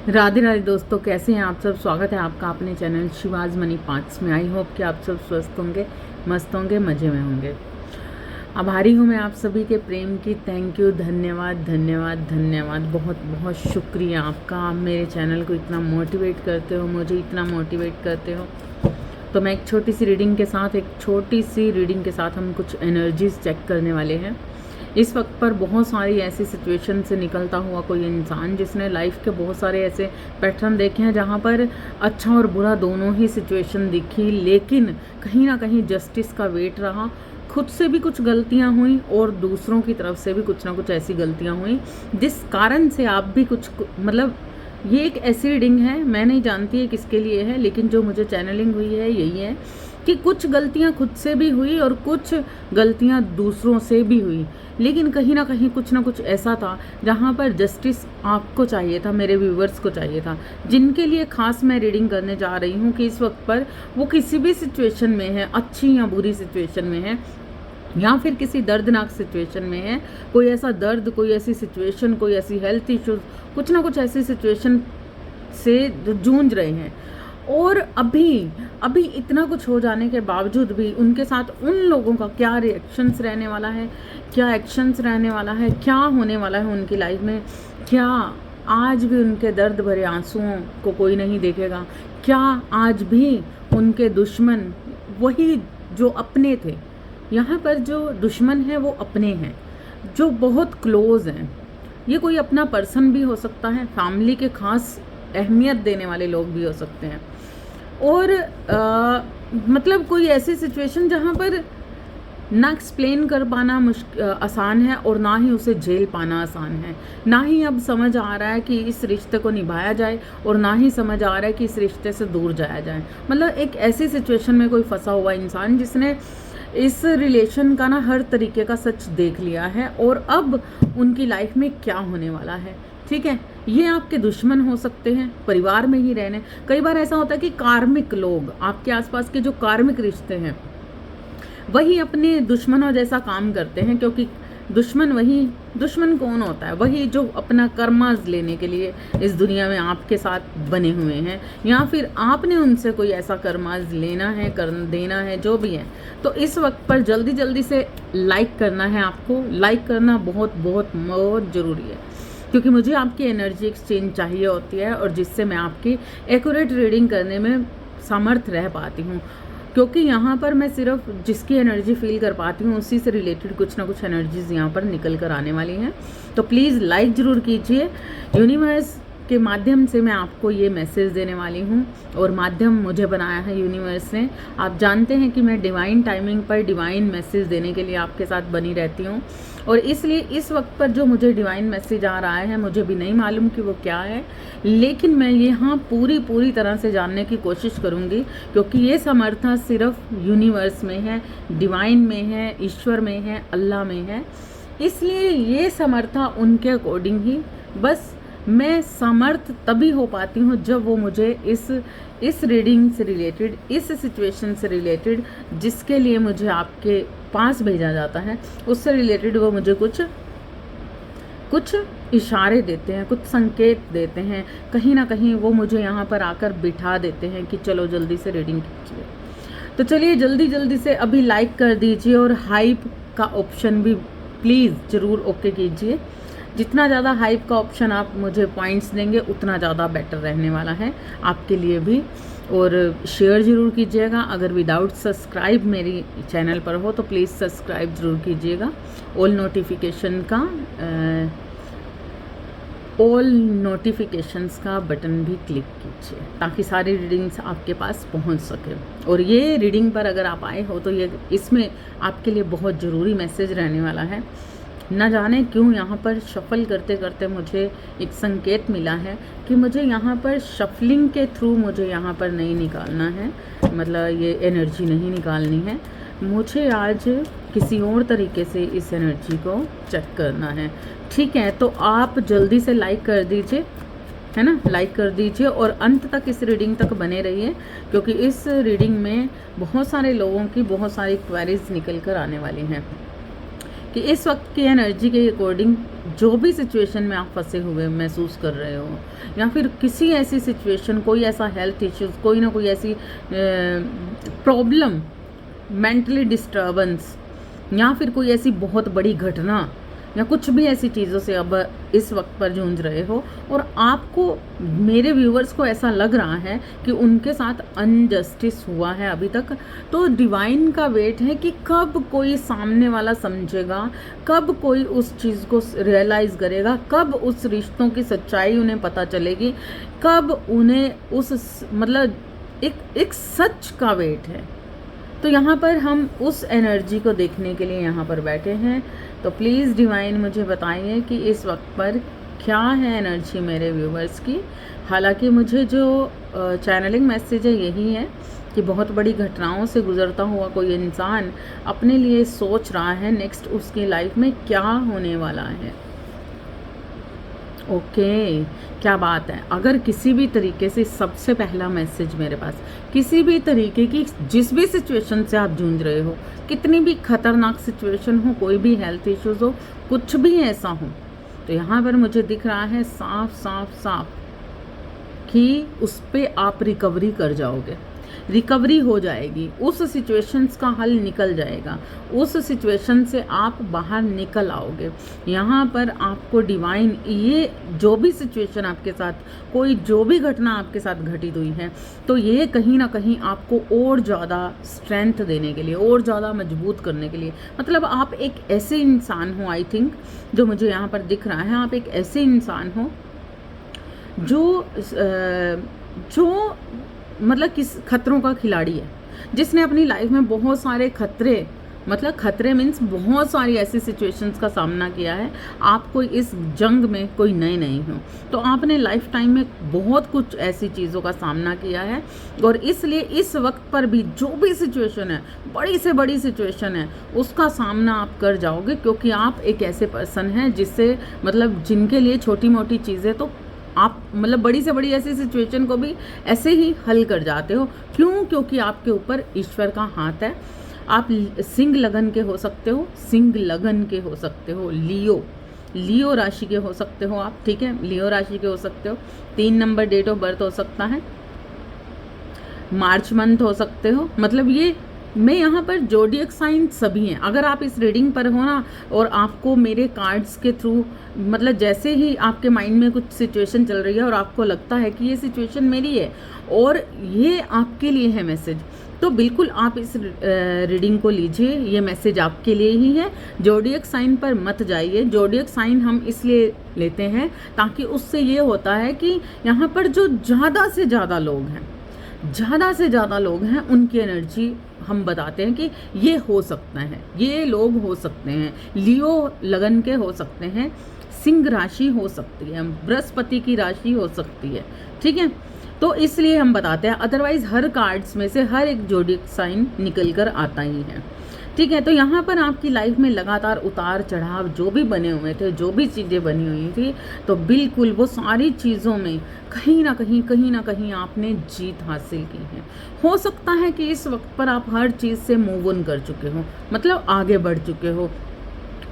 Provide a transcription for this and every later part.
राधे राधे दोस्तों, कैसे हैं आप सब। स्वागत है आपका अपने चैनल शिवाज मनी 5 में। आई होप कि आप सब स्वस्थ होंगे, मस्त होंगे, मज़े में होंगे। आभारी हूँ मैं आप सभी के प्रेम की। थैंक यू, धन्यवाद धन्यवाद धन्यवाद, बहुत बहुत शुक्रिया आपका। आप मेरे चैनल को इतना मोटिवेट करते हो, मुझे इतना मोटिवेट करते हो। तो मैं एक छोटी सी रीडिंग के साथ हम कुछ एनर्जीज चेक करने वाले हैं। इस वक्त पर बहुत सारी ऐसी सिचुएशन से निकलता हुआ कोई इंसान जिसने लाइफ के बहुत सारे ऐसे पैटर्न देखे हैं जहाँ पर अच्छा और बुरा दोनों ही सिचुएशन दिखी, लेकिन कहीं ना कहीं जस्टिस का वेट रहा। खुद से भी कुछ गलतियाँ हुई और दूसरों की तरफ से भी कुछ ना कुछ ऐसी गलतियाँ हुई जिस कारण से आप भी कुछ ये एक ऐसी रीडिंग है, मैं नहीं जानती है किसके लिए है, लेकिन जो मुझे चैनलिंग हुई है यही है कि कुछ गलतियां खुद से भी हुई और कुछ गलतियां दूसरों से भी हुई, लेकिन कहीं ना कहीं कुछ ना कुछ ऐसा था जहां पर जस्टिस आपको चाहिए था, मेरे व्यूवर्स को चाहिए था, जिनके लिए खास मैं रीडिंग करने जा रही हूं कि इस वक्त पर वो किसी भी सिचुएशन में है, अच्छी या बुरी सिचुएशन में है या फिर किसी दर्दनाक सिचुएशन में है। कोई ऐसा दर्द, कोई ऐसी सिचुएशन, कोई ऐसी हेल्थ इश्यूज, कुछ ना कुछ ऐसी सिचुएशन से जूझ रहे हैं। और अभी इतना कुछ हो जाने के बावजूद भी उनके साथ उन लोगों का क्या रिएक्शंस रहने वाला है, क्या एक्शंस रहने वाला है, क्या होने वाला है उनकी लाइफ में, क्या आज भी उनके दर्द भरे आंसुओं को कोई नहीं देखेगा, क्या आज भी उनके दुश्मन वही जो अपने थे। यहाँ पर जो दुश्मन है वो अपने हैं, जो बहुत क्लोज हैं। ये कोई अपना पर्सन भी हो सकता है, फैमिली के खास अहमियत देने वाले लोग भी हो सकते हैं। और मतलब कोई ऐसी सिचुएशन जहाँ पर ना एक्सप्लेन कर पाना आसान है और ना ही उसे झेल पाना आसान है। ना ही अब समझ आ रहा है कि इस रिश्ते को निभाया जाए और ना ही समझ आ रहा है कि इस रिश्ते से दूर जाया जाए। मतलब एक ऐसी सिचुएशन में कोई फंसा हुआ इंसान जिसने इस रिलेशन का ना हर तरीके का सच देख लिया है और अब उनकी लाइफ में क्या होने वाला है। ठीक है, ये आपके दुश्मन हो सकते हैं, परिवार में ही रहने। कई बार ऐसा होता है कि कार्मिक लोग, आपके आसपास के जो कार्मिक रिश्ते हैं, वही अपने दुश्मनों जैसा काम करते हैं, क्योंकि दुश्मन कौन होता है? वही जो अपना कर्माज लेने के लिए इस दुनिया में आपके साथ बने हुए हैं, या फिर आपने उनसे कोई ऐसा कर्माज लेना है, कर देना है, जो भी है। तो इस वक्त पर जल्दी जल्दी से लाइक करना है। आपको लाइक करना बहुत बहुत बहुत ज़रूरी है, क्योंकि मुझे आपकी एनर्जी एक्सचेंज चाहिए होती है और जिससे मैं आपकी एक्यूरेट रीडिंग करने में समर्थ रह पाती हूँ। क्योंकि यहाँ पर मैं सिर्फ जिसकी एनर्जी फील कर पाती हूँ उसी से रिलेटेड कुछ ना कुछ एनर्जीज यहाँ पर निकल कर आने वाली हैं। तो प्लीज़ लाइक ज़रूर कीजिए। यूनिवर्स के माध्यम से मैं आपको ये मैसेज देने वाली हूँ, और माध्यम मुझे बनाया है यूनिवर्स ने। आप जानते हैं कि मैं डिवाइन टाइमिंग पर डिवाइन मैसेज देने के लिए आपके साथ बनी रहती हूँ, और इसलिए इस वक्त पर जो मुझे डिवाइन मैसेज आ रहा है मुझे भी नहीं मालूम कि वो क्या है, लेकिन मैं यहाँ पूरी तरह से जानने की कोशिश करूँगी, क्योंकि ये समर्था सिर्फ यूनिवर्स में है, डिवाइन में है, ईश्वर में है, अल्लाह में है। इसलिए ये समर्था उनके अकॉर्डिंग ही बस मैं समर्थ तभी हो पाती हूँ जब वो मुझे इस रीडिंग से रिलेटेड, इस सिचुएशन से रिलेटेड, जिसके लिए मुझे आपके पास भेजा जाता है, उससे रिलेटेड वो मुझे कुछ इशारे देते हैं, कुछ संकेत देते हैं। कहीं ना कहीं वो मुझे यहाँ पर आकर बिठा देते हैं कि चलो जल्दी से रीडिंग कीजिए। तो चलिए जल्दी से अभी लाइक कर दीजिए और हाइप का ऑप्शन भी प्लीज़ ज़रूर ओके कीजिए। जितना ज़्यादा हाइप का ऑप्शन आप मुझे पॉइंट्स देंगे उतना ज़्यादा बेटर रहने वाला है आपके लिए भी। और शेयर ज़रूर कीजिएगा। अगर विदाउट सब्सक्राइब मेरी चैनल पर हो तो प्लीज़ सब्सक्राइब ज़रूर कीजिएगा। ऑल नोटिफिकेशंस का बटन भी क्लिक कीजिए ताकि सारी रीडिंग्स आपके पास पहुंच सके। और ये रीडिंग पर अगर आप आए हो तो ये इसमें आपके लिए बहुत ज़रूरी मैसेज रहने वाला है। न जाने क्यों यहाँ पर शफल करते करते मुझे एक संकेत मिला है कि मुझे यहाँ पर शफलिंग के थ्रू मुझे यहाँ पर नहीं निकालना है, मतलब ये एनर्जी नहीं निकालनी है। मुझे आज किसी और तरीके से इस एनर्जी को चेक करना है। ठीक है, तो आप जल्दी से लाइक कर दीजिए, है ना, लाइक कर दीजिए और अंत तक इस रीडिंग तक बने रहिए, क्योंकि इस रीडिंग में बहुत सारे लोगों की बहुत सारी क्वेरीज निकल कर आने वाली हैं कि इस वक्त की एनर्जी के अकॉर्डिंग जो भी सिचुएशन में आप फंसे हुए महसूस कर रहे हो, या फिर किसी ऐसी सिचुएशन, कोई ऐसा हेल्थ इश्यूज, कोई ना कोई ऐसी प्रॉब्लम, मेंटली डिस्टर्बेंस, या फिर कोई ऐसी बहुत बड़ी घटना या कुछ भी ऐसी चीज़ों से अब इस वक्त पर जूझ रहे हो, और आपको, मेरे व्यूवर्स को ऐसा लग रहा है कि उनके साथ अनजस्टिस हुआ है अभी तक, तो डिवाइन का वेट है कि कब कोई सामने वाला समझेगा, कब कोई उस चीज़ को रियलाइज़ करेगा, कब उस रिश्तों की सच्चाई उन्हें पता चलेगी, कब उन्हें उस मतलब एक सच का वेट है। तो यहाँ पर हम उस एनर्जी को देखने के लिए यहाँ पर बैठे हैं। तो प्लीज़ डिवाइन मुझे बताइए कि इस वक्त पर क्या है एनर्जी मेरे व्यूवर्स की। हालांकि मुझे जो चैनलिंग मैसेज है यही है कि बहुत बड़ी घटनाओं से गुजरता हुआ कोई इंसान अपने लिए सोच रहा है नेक्स्ट उसकी लाइफ में क्या होने वाला है। ओके, क्या बात है। अगर किसी भी तरीके से, सबसे पहला मैसेज मेरे पास, किसी भी तरीके की जिस भी सिचुएशन से आप जूझ रहे हो, कितनी भी खतरनाक सिचुएशन हो, कोई भी हेल्थ इश्यूज हो, कुछ भी ऐसा हो, तो यहाँ पर मुझे दिख रहा है साफ साफ साफ कि उस पर आप रिकवरी कर जाओगे, रिकवरी हो जाएगी, उस सिचुएशंस का हल निकल जाएगा, उस सिचुएशन से आप बाहर निकल आओगे। यहाँ पर आपको डिवाइन, ये जो भी सिचुएशन आपके साथ, कोई जो भी घटना आपके साथ घटित हुई है, तो ये कहीं ना कहीं आपको और ज़्यादा स्ट्रेंथ देने के लिए, और ज़्यादा मजबूत करने के लिए, मतलब आप एक ऐसे इंसान हो, आई थिंक जो मुझे यहाँ पर दिख रहा है, आप एक ऐसे इंसान हो जो मतलब किस खतरों का खिलाड़ी है, जिसने अपनी लाइफ में बहुत सारे खतरे, मतलब खतरे मीन्स बहुत सारी ऐसी सिचुएशंस का सामना किया है। आप कोई इस जंग में कोई नए नहीं हो, तो आपने लाइफ टाइम में बहुत कुछ ऐसी चीज़ों का सामना किया है, और इसलिए इस वक्त पर भी जो भी सिचुएशन है, बड़ी से बड़ी सिचुएशन है, उसका सामना आप कर जाओगे, क्योंकि आप एक ऐसे पर्सन हैं जिससे, मतलब जिनके लिए छोटी मोटी चीज़ें, तो आप मतलब बड़ी से बड़ी ऐसी सिचुएशन को भी ऐसे ही हल कर जाते हो। क्यों? क्योंकि आपके ऊपर ईश्वर का हाथ है। आप सिंह लगन के हो सकते हो, सिंह लगन के हो सकते हो, लियो राशि के हो सकते हो आप, ठीक है, लियो राशि के हो सकते हो, 3 नंबर डेट ऑफ बर्थ हो सकता है, मार्च मंथ हो सकते हो, मतलब ये मैं यहाँ पर जोडियक साइन सभी हैं। अगर आप इस रीडिंग पर हो ना, और आपको मेरे कार्ड्स के थ्रू, मतलब जैसे ही आपके माइंड में कुछ सिचुएशन चल रही है और आपको लगता है कि ये सिचुएशन मेरी है और ये आपके लिए है मैसेज, तो बिल्कुल आप इस रीडिंग को लीजिए, ये मैसेज आपके लिए ही है। जोडियक साइन पर मत जाइए। जोडियक साइन हम इसलिए लेते हैं ताकि उससे ये होता है कि यहाँ पर जो ज़्यादा से ज़्यादा लोग हैं उनकी एनर्जी हम बताते हैं कि ये हो सकता है, ये लोग हो सकते हैं, लियो लगन के हो सकते हैं, सिंह राशि हो सकती है, बृहस्पति की राशि हो सकती है, ठीक है, तो इसलिए हम बताते हैं। अदरवाइज हर कार्ड्स में से हर एक जोडियक साइन निकल कर आता ही है, ठीक है। तो यहाँ पर आपकी लाइफ में लगातार उतार चढ़ाव जो भी बने हुए थे, जो भी चीज़ें बनी हुई थी, तो बिल्कुल वो सारी चीज़ों में कहीं ना कहीं आपने जीत हासिल की है। हो सकता है कि इस वक्त पर आप हर चीज़ से मूव ऑन कर चुके हो, मतलब आगे बढ़ चुके हो।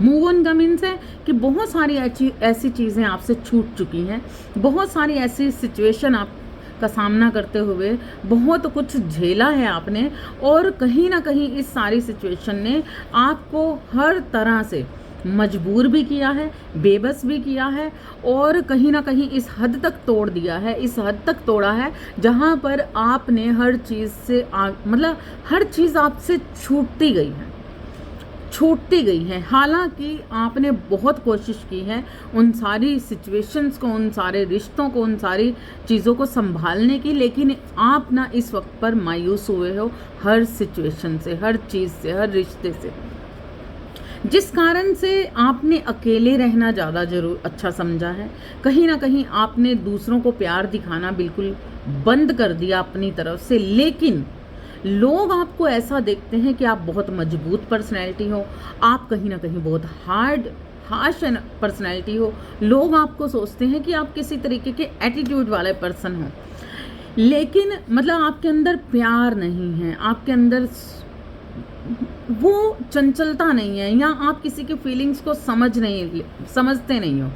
मूव ऑन का मीन्स है कि बहुत सारी ऐसी चीज़ें आपसे छूट चुकी हैं, बहुत सारी ऐसी सिचुएशन आप का सामना करते हुए बहुत कुछ झेला है आपने, और कहीं ना कहीं इस सारी सिचुएशन ने आपको हर तरह से मजबूर भी किया है, बेबस भी किया है, और कहीं ना कहीं इस हद तक तोड़ दिया है, इस हद तक तोड़ा है जहाँ पर आपने हर चीज़ से मतलब हर चीज़ आपसे छूटती गई है। हालांकि आपने बहुत कोशिश की है उन सारी सिचुएशंस को, उन सारे रिश्तों को, उन सारी चीज़ों को संभालने की, लेकिन आप ना इस वक्त पर मायूस हुए हो हर सिचुएशन से, हर चीज़ से, हर रिश्ते से, जिस कारण से आपने अकेले रहना ज़्यादा अच्छा समझा है। कहीं ना कहीं आपने दूसरों को प्यार दिखाना बिल्कुल बंद कर दिया अपनी तरफ से, लेकिन लोग आपको ऐसा देखते हैं कि आप बहुत मजबूत पर्सनैलिटी हो, आप कहीं ना कहीं बहुत हार्श पर्सनैलिटी हो। लोग आपको सोचते हैं कि आप किसी तरीके के एटीट्यूड वाले पर्सन हो, लेकिन मतलब आपके अंदर प्यार नहीं है, आपके अंदर वो चंचलता नहीं है, या आप किसी की फीलिंग्स को समझते नहीं हो,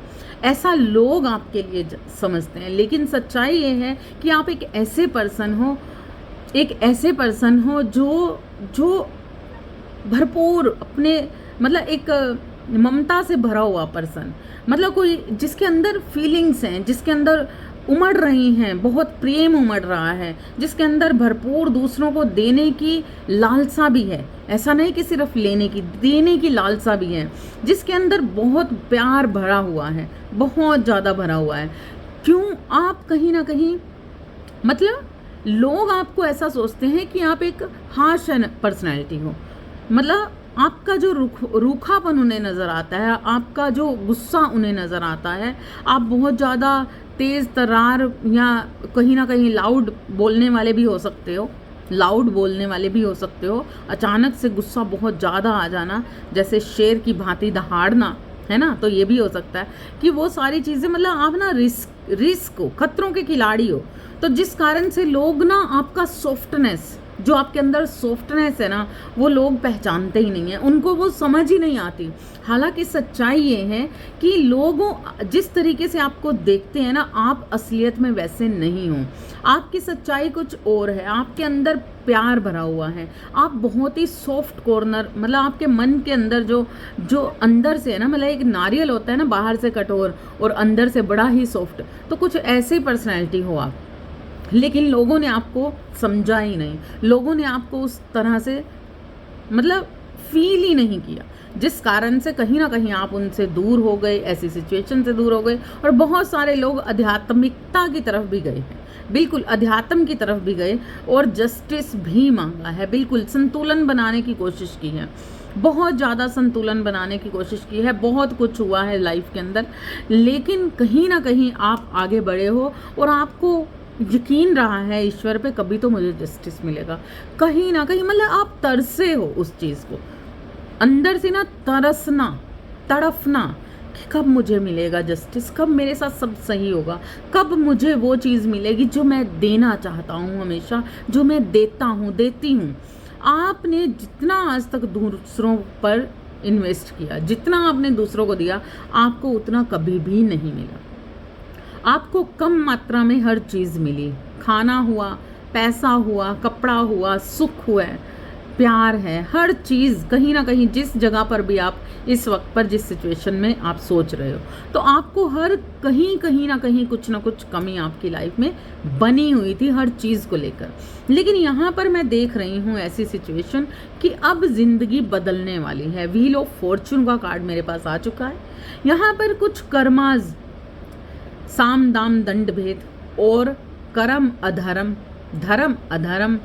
ऐसा लोग आपके लिए समझते हैं। लेकिन सच्चाई ये है कि आप एक ऐसे पर्सन हो जो भरपूर अपने, मतलब एक ममता से भरा हुआ पर्सन, मतलब कोई जिसके अंदर फीलिंग्स हैं, जिसके अंदर उमड़ रही हैं, बहुत प्रेम उमड़ रहा है, जिसके अंदर भरपूर दूसरों को देने की लालसा भी है। ऐसा नहीं कि सिर्फ लेने की, देने की लालसा भी है, जिसके अंदर बहुत प्यार भरा हुआ है, बहुत ज़्यादा भरा हुआ है। क्यों? आप कहीं ना कहीं, मतलब लोग आपको ऐसा सोचते हैं कि आप एक हार्श पर्सनैलिटी हो, मतलब आपका जो रूखापन उन्हें नज़र आता है, आपका जो गुस्सा उन्हें नज़र आता है, आप बहुत ज़्यादा तेज़ तर्रार या कहीं ना कहीं लाउड बोलने वाले भी हो सकते हो, अचानक से गुस्सा बहुत ज़्यादा आ जाना, जैसे शेर की भांति दहाड़ना, है ना, तो ये भी हो सकता है कि वो सारी चीज़ें, मतलब आप ना रिस्क हो, खतरों के खिलाड़ी हो, तो जिस कारण से लोग ना आपका सॉफ्टनेस, जो आपके अंदर सॉफ्टनेस है ना, वो लोग पहचानते ही नहीं है, उनको वो समझ ही नहीं आती। हालांकि सच्चाई ये है कि लोगों जिस तरीके से आपको देखते हैं ना, आप असलियत में वैसे नहीं हो, आपकी सच्चाई कुछ और है, आपके अंदर प्यार भरा हुआ है, आप बहुत ही सॉफ्ट कॉर्नर, मतलब आपके मन के अंदर जो अंदर से है ना, मतलब एक नारियल होता है ना, बाहर से कठोर और अंदर से बड़ा ही सॉफ्ट, तो कुछ ऐसी पर्सनैलिटी हो आप। लेकिन लोगों ने आपको समझा ही नहीं, लोगों ने आपको उस तरह से मतलब फील ही नहीं किया, जिस कारण से कहीं ना कहीं आप उनसे दूर हो गए, ऐसी सिचुएशन से दूर हो गए। और बहुत सारे लोग आध्यात्मिकता की तरफ भी गए हैं, बिल्कुल अध्यात्म की तरफ भी गए और जस्टिस भी मांगा है, बिल्कुल संतुलन बनाने की कोशिश की है, बहुत ज़्यादा संतुलन बनाने की कोशिश की है, बहुत कुछ हुआ है लाइफ के अंदर। लेकिन कहीं ना कहीं आप आगे बढ़े हो और आपको यकीन रहा है ईश्वर पे, कभी तो मुझे जस्टिस मिलेगा, कहीं ना कहीं, मतलब आप तरसे हो उस चीज़ को, अंदर से ना तरसना, तड़फना कि कब मुझे मिलेगा जस्टिस, कब मेरे साथ सब सही होगा, कब मुझे वो चीज़ मिलेगी जो मैं देना चाहता हूँ हमेशा, जो मैं देती हूँ। आपने जितना आज तक दूसरों पर इन्वेस्ट किया, जितना आपने दूसरों को दिया, आपको उतना कभी भी नहीं मिला। आपको कम मात्रा में हर चीज़ मिली, खाना हुआ, पैसा हुआ, कपड़ा हुआ, सुख हुआ, प्यार है, हर चीज़ कहीं ना कहीं, जिस जगह पर भी आप इस वक्त पर जिस सिचुएशन में आप सोच रहे हो, तो आपको हर कहीं ना कहीं कुछ ना कुछ कमी आपकी लाइफ में बनी हुई थी हर चीज़ को लेकर। लेकिन यहाँ पर मैं देख रही हूँ ऐसी सिचुएशन कि अब ज़िंदगी बदलने वाली है। व्हील ऑफ फॉर्चून का कार्ड मेरे पास आ चुका है। यहाँ पर कुछ कर्माज, साम दाम दंड भेद और कर्म अधर्म, धर्म अधर्म,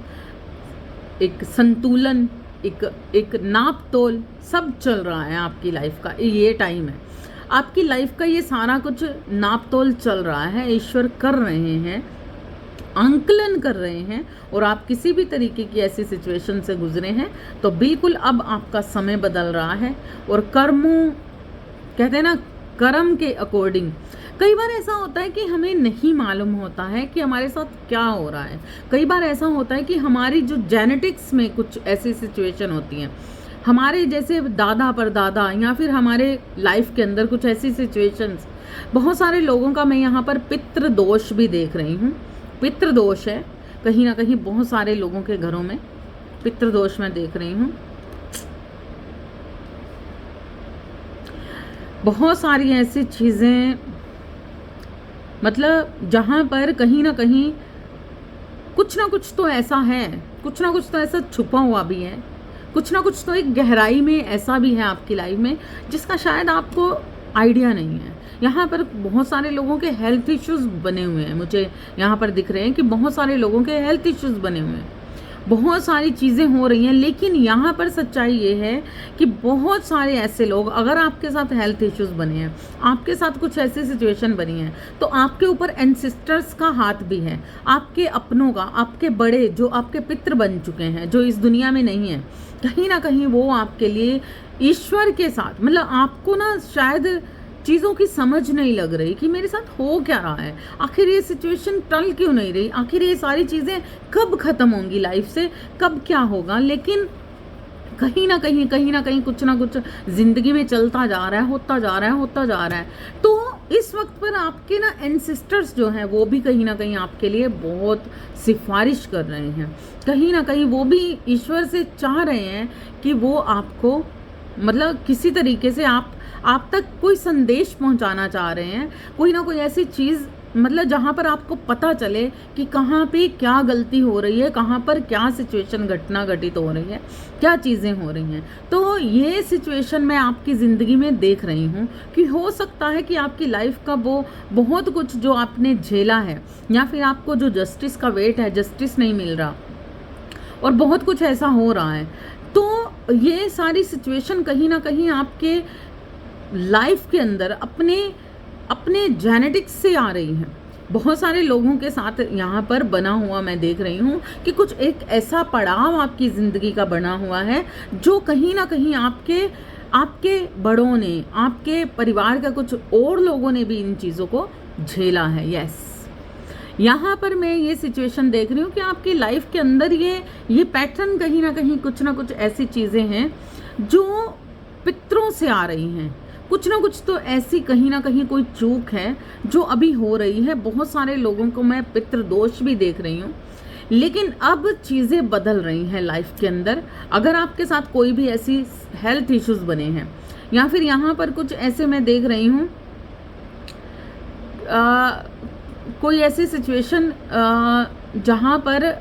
एक संतुलन, एक नाप तोल, सब चल रहा है आपकी लाइफ का। ये टाइम है आपकी लाइफ का, ये सारा कुछ नाप तोल चल रहा है, ईश्वर कर रहे हैं, आंकलन कर रहे हैं। और आप किसी भी तरीके की ऐसी सिचुएशन से गुजरे हैं तो बिल्कुल अब आपका समय बदल रहा है। और कर्मों, कहते हैं ना, कर्म के अकॉर्डिंग, कई बार ऐसा होता है कि हमें नहीं मालूम होता है कि हमारे साथ क्या हो रहा है। कई बार ऐसा होता है कि हमारी जो जेनेटिक्स में कुछ ऐसी सिचुएशन होती हैं, हमारे जैसे दादा परदादा, या फिर हमारे लाइफ के अंदर कुछ ऐसी सिचुएशंस, बहुत सारे लोगों का मैं यहाँ पर पितृ दोष भी देख रही हूँ। पितृ दोष है कहीं ना कहीं, बहुत सारे लोगों के घरों में पितृ दोष मैं देख रही हूँ। बहुत सारी ऐसी चीज़ें, मतलब जहाँ पर कहीं ना कहीं कुछ ना कुछ तो ऐसा है, कुछ ना कुछ तो ऐसा छुपा हुआ भी है, कुछ ना कुछ तो एक गहराई में ऐसा भी है आपकी लाइफ में जिसका शायद आपको आइडिया नहीं है। यहाँ पर बहुत सारे लोगों के हेल्थ इश्यूज़ बने हुए हैं, मुझे यहाँ पर दिख रहे हैं कि बहुत सारे लोगों के हेल्थ इश्यूज़ बने हुए हैं, बहुत सारी चीज़ें हो रही हैं। लेकिन यहाँ पर सच्चाई ये है कि बहुत सारे ऐसे लोग, अगर आपके साथ हेल्थ इश्यूज़ बने हैं, आपके साथ कुछ ऐसी सिचुएशन बनी है, तो आपके ऊपर एंसेस्टर्स का हाथ भी है, आपके अपनों का, आपके बड़े जो आपके पितृ बन चुके हैं, जो इस दुनिया में नहीं है, कहीं ना कहीं वो आपके लिए ईश्वर के साथ, मतलब आपको ना शायद चीज़ों की समझ नहीं लग रही कि मेरे साथ हो क्या रहा है, आखिर ये सिचुएशन टल क्यों नहीं रही, आखिर ये सारी चीज़ें कब ख़त्म होंगी लाइफ से, कब क्या होगा। लेकिन कहीं ना कहीं कुछ ना कुछ ज़िंदगी में चलता जा रहा है, होता जा रहा है। तो इस वक्त पर आपके ना एंसेस्टर्स जो हैं वो भी कहीं ना कहीं आपके लिए बहुत सिफारिश कर रहे हैं। कहीं ना कहीं वो भी ईश्वर से चाह रहे हैं कि वो आपको मतलब किसी तरीके से आप तक कोई संदेश पहुंचाना चाह रहे हैं, कोई ना कोई ऐसी चीज़ मतलब जहाँ पर आपको पता चले कि कहाँ पे क्या गलती हो रही है, कहाँ पर क्या सिचुएशन घटना घटित हो रही है, क्या चीज़ें हो रही हैं। तो ये सिचुएशन मैं आपकी ज़िंदगी में देख रही हूँ कि हो सकता है कि आपकी लाइफ का वो बहुत कुछ जो आपने झेला है या फिर आपको जो जस्टिस का वेट है, जस्टिस नहीं मिल रहा और बहुत कुछ ऐसा हो रहा है। तो ये सारी सिचुएशन कहीं ना कहीं आपके लाइफ के अंदर अपने जेनेटिक्स से आ रही हैं। बहुत सारे लोगों के साथ यहाँ पर बना हुआ मैं देख रही हूँ कि कुछ एक ऐसा पड़ाव आपकी ज़िंदगी का बना हुआ है जो कहीं ना कहीं आपके बड़ों ने, आपके परिवार का कुछ और लोगों ने भी इन चीज़ों को झेला है। यस, यहाँ पर मैं ये सिचुएशन देख रही हूँ कि आपकी लाइफ के अंदर ये पैटर्न कहीं ना कुछ ऐसी चीज़ें हैं जो पितरों से आ रही हैं। कुछ ना कुछ तो ऐसी कहीं ना कहीं कोई चूक है जो अभी हो रही है। बहुत सारे लोगों को मैं पितृदोष भी देख रही हूँ, लेकिन अब चीज़ें बदल रही हैं लाइफ के अंदर। अगर आपके साथ कोई भी ऐसी हेल्थ इश्यूज बने हैं या फिर यहाँ पर कुछ ऐसे मैं देख रही हूँ कोई ऐसी सिचुएशन जहाँ पर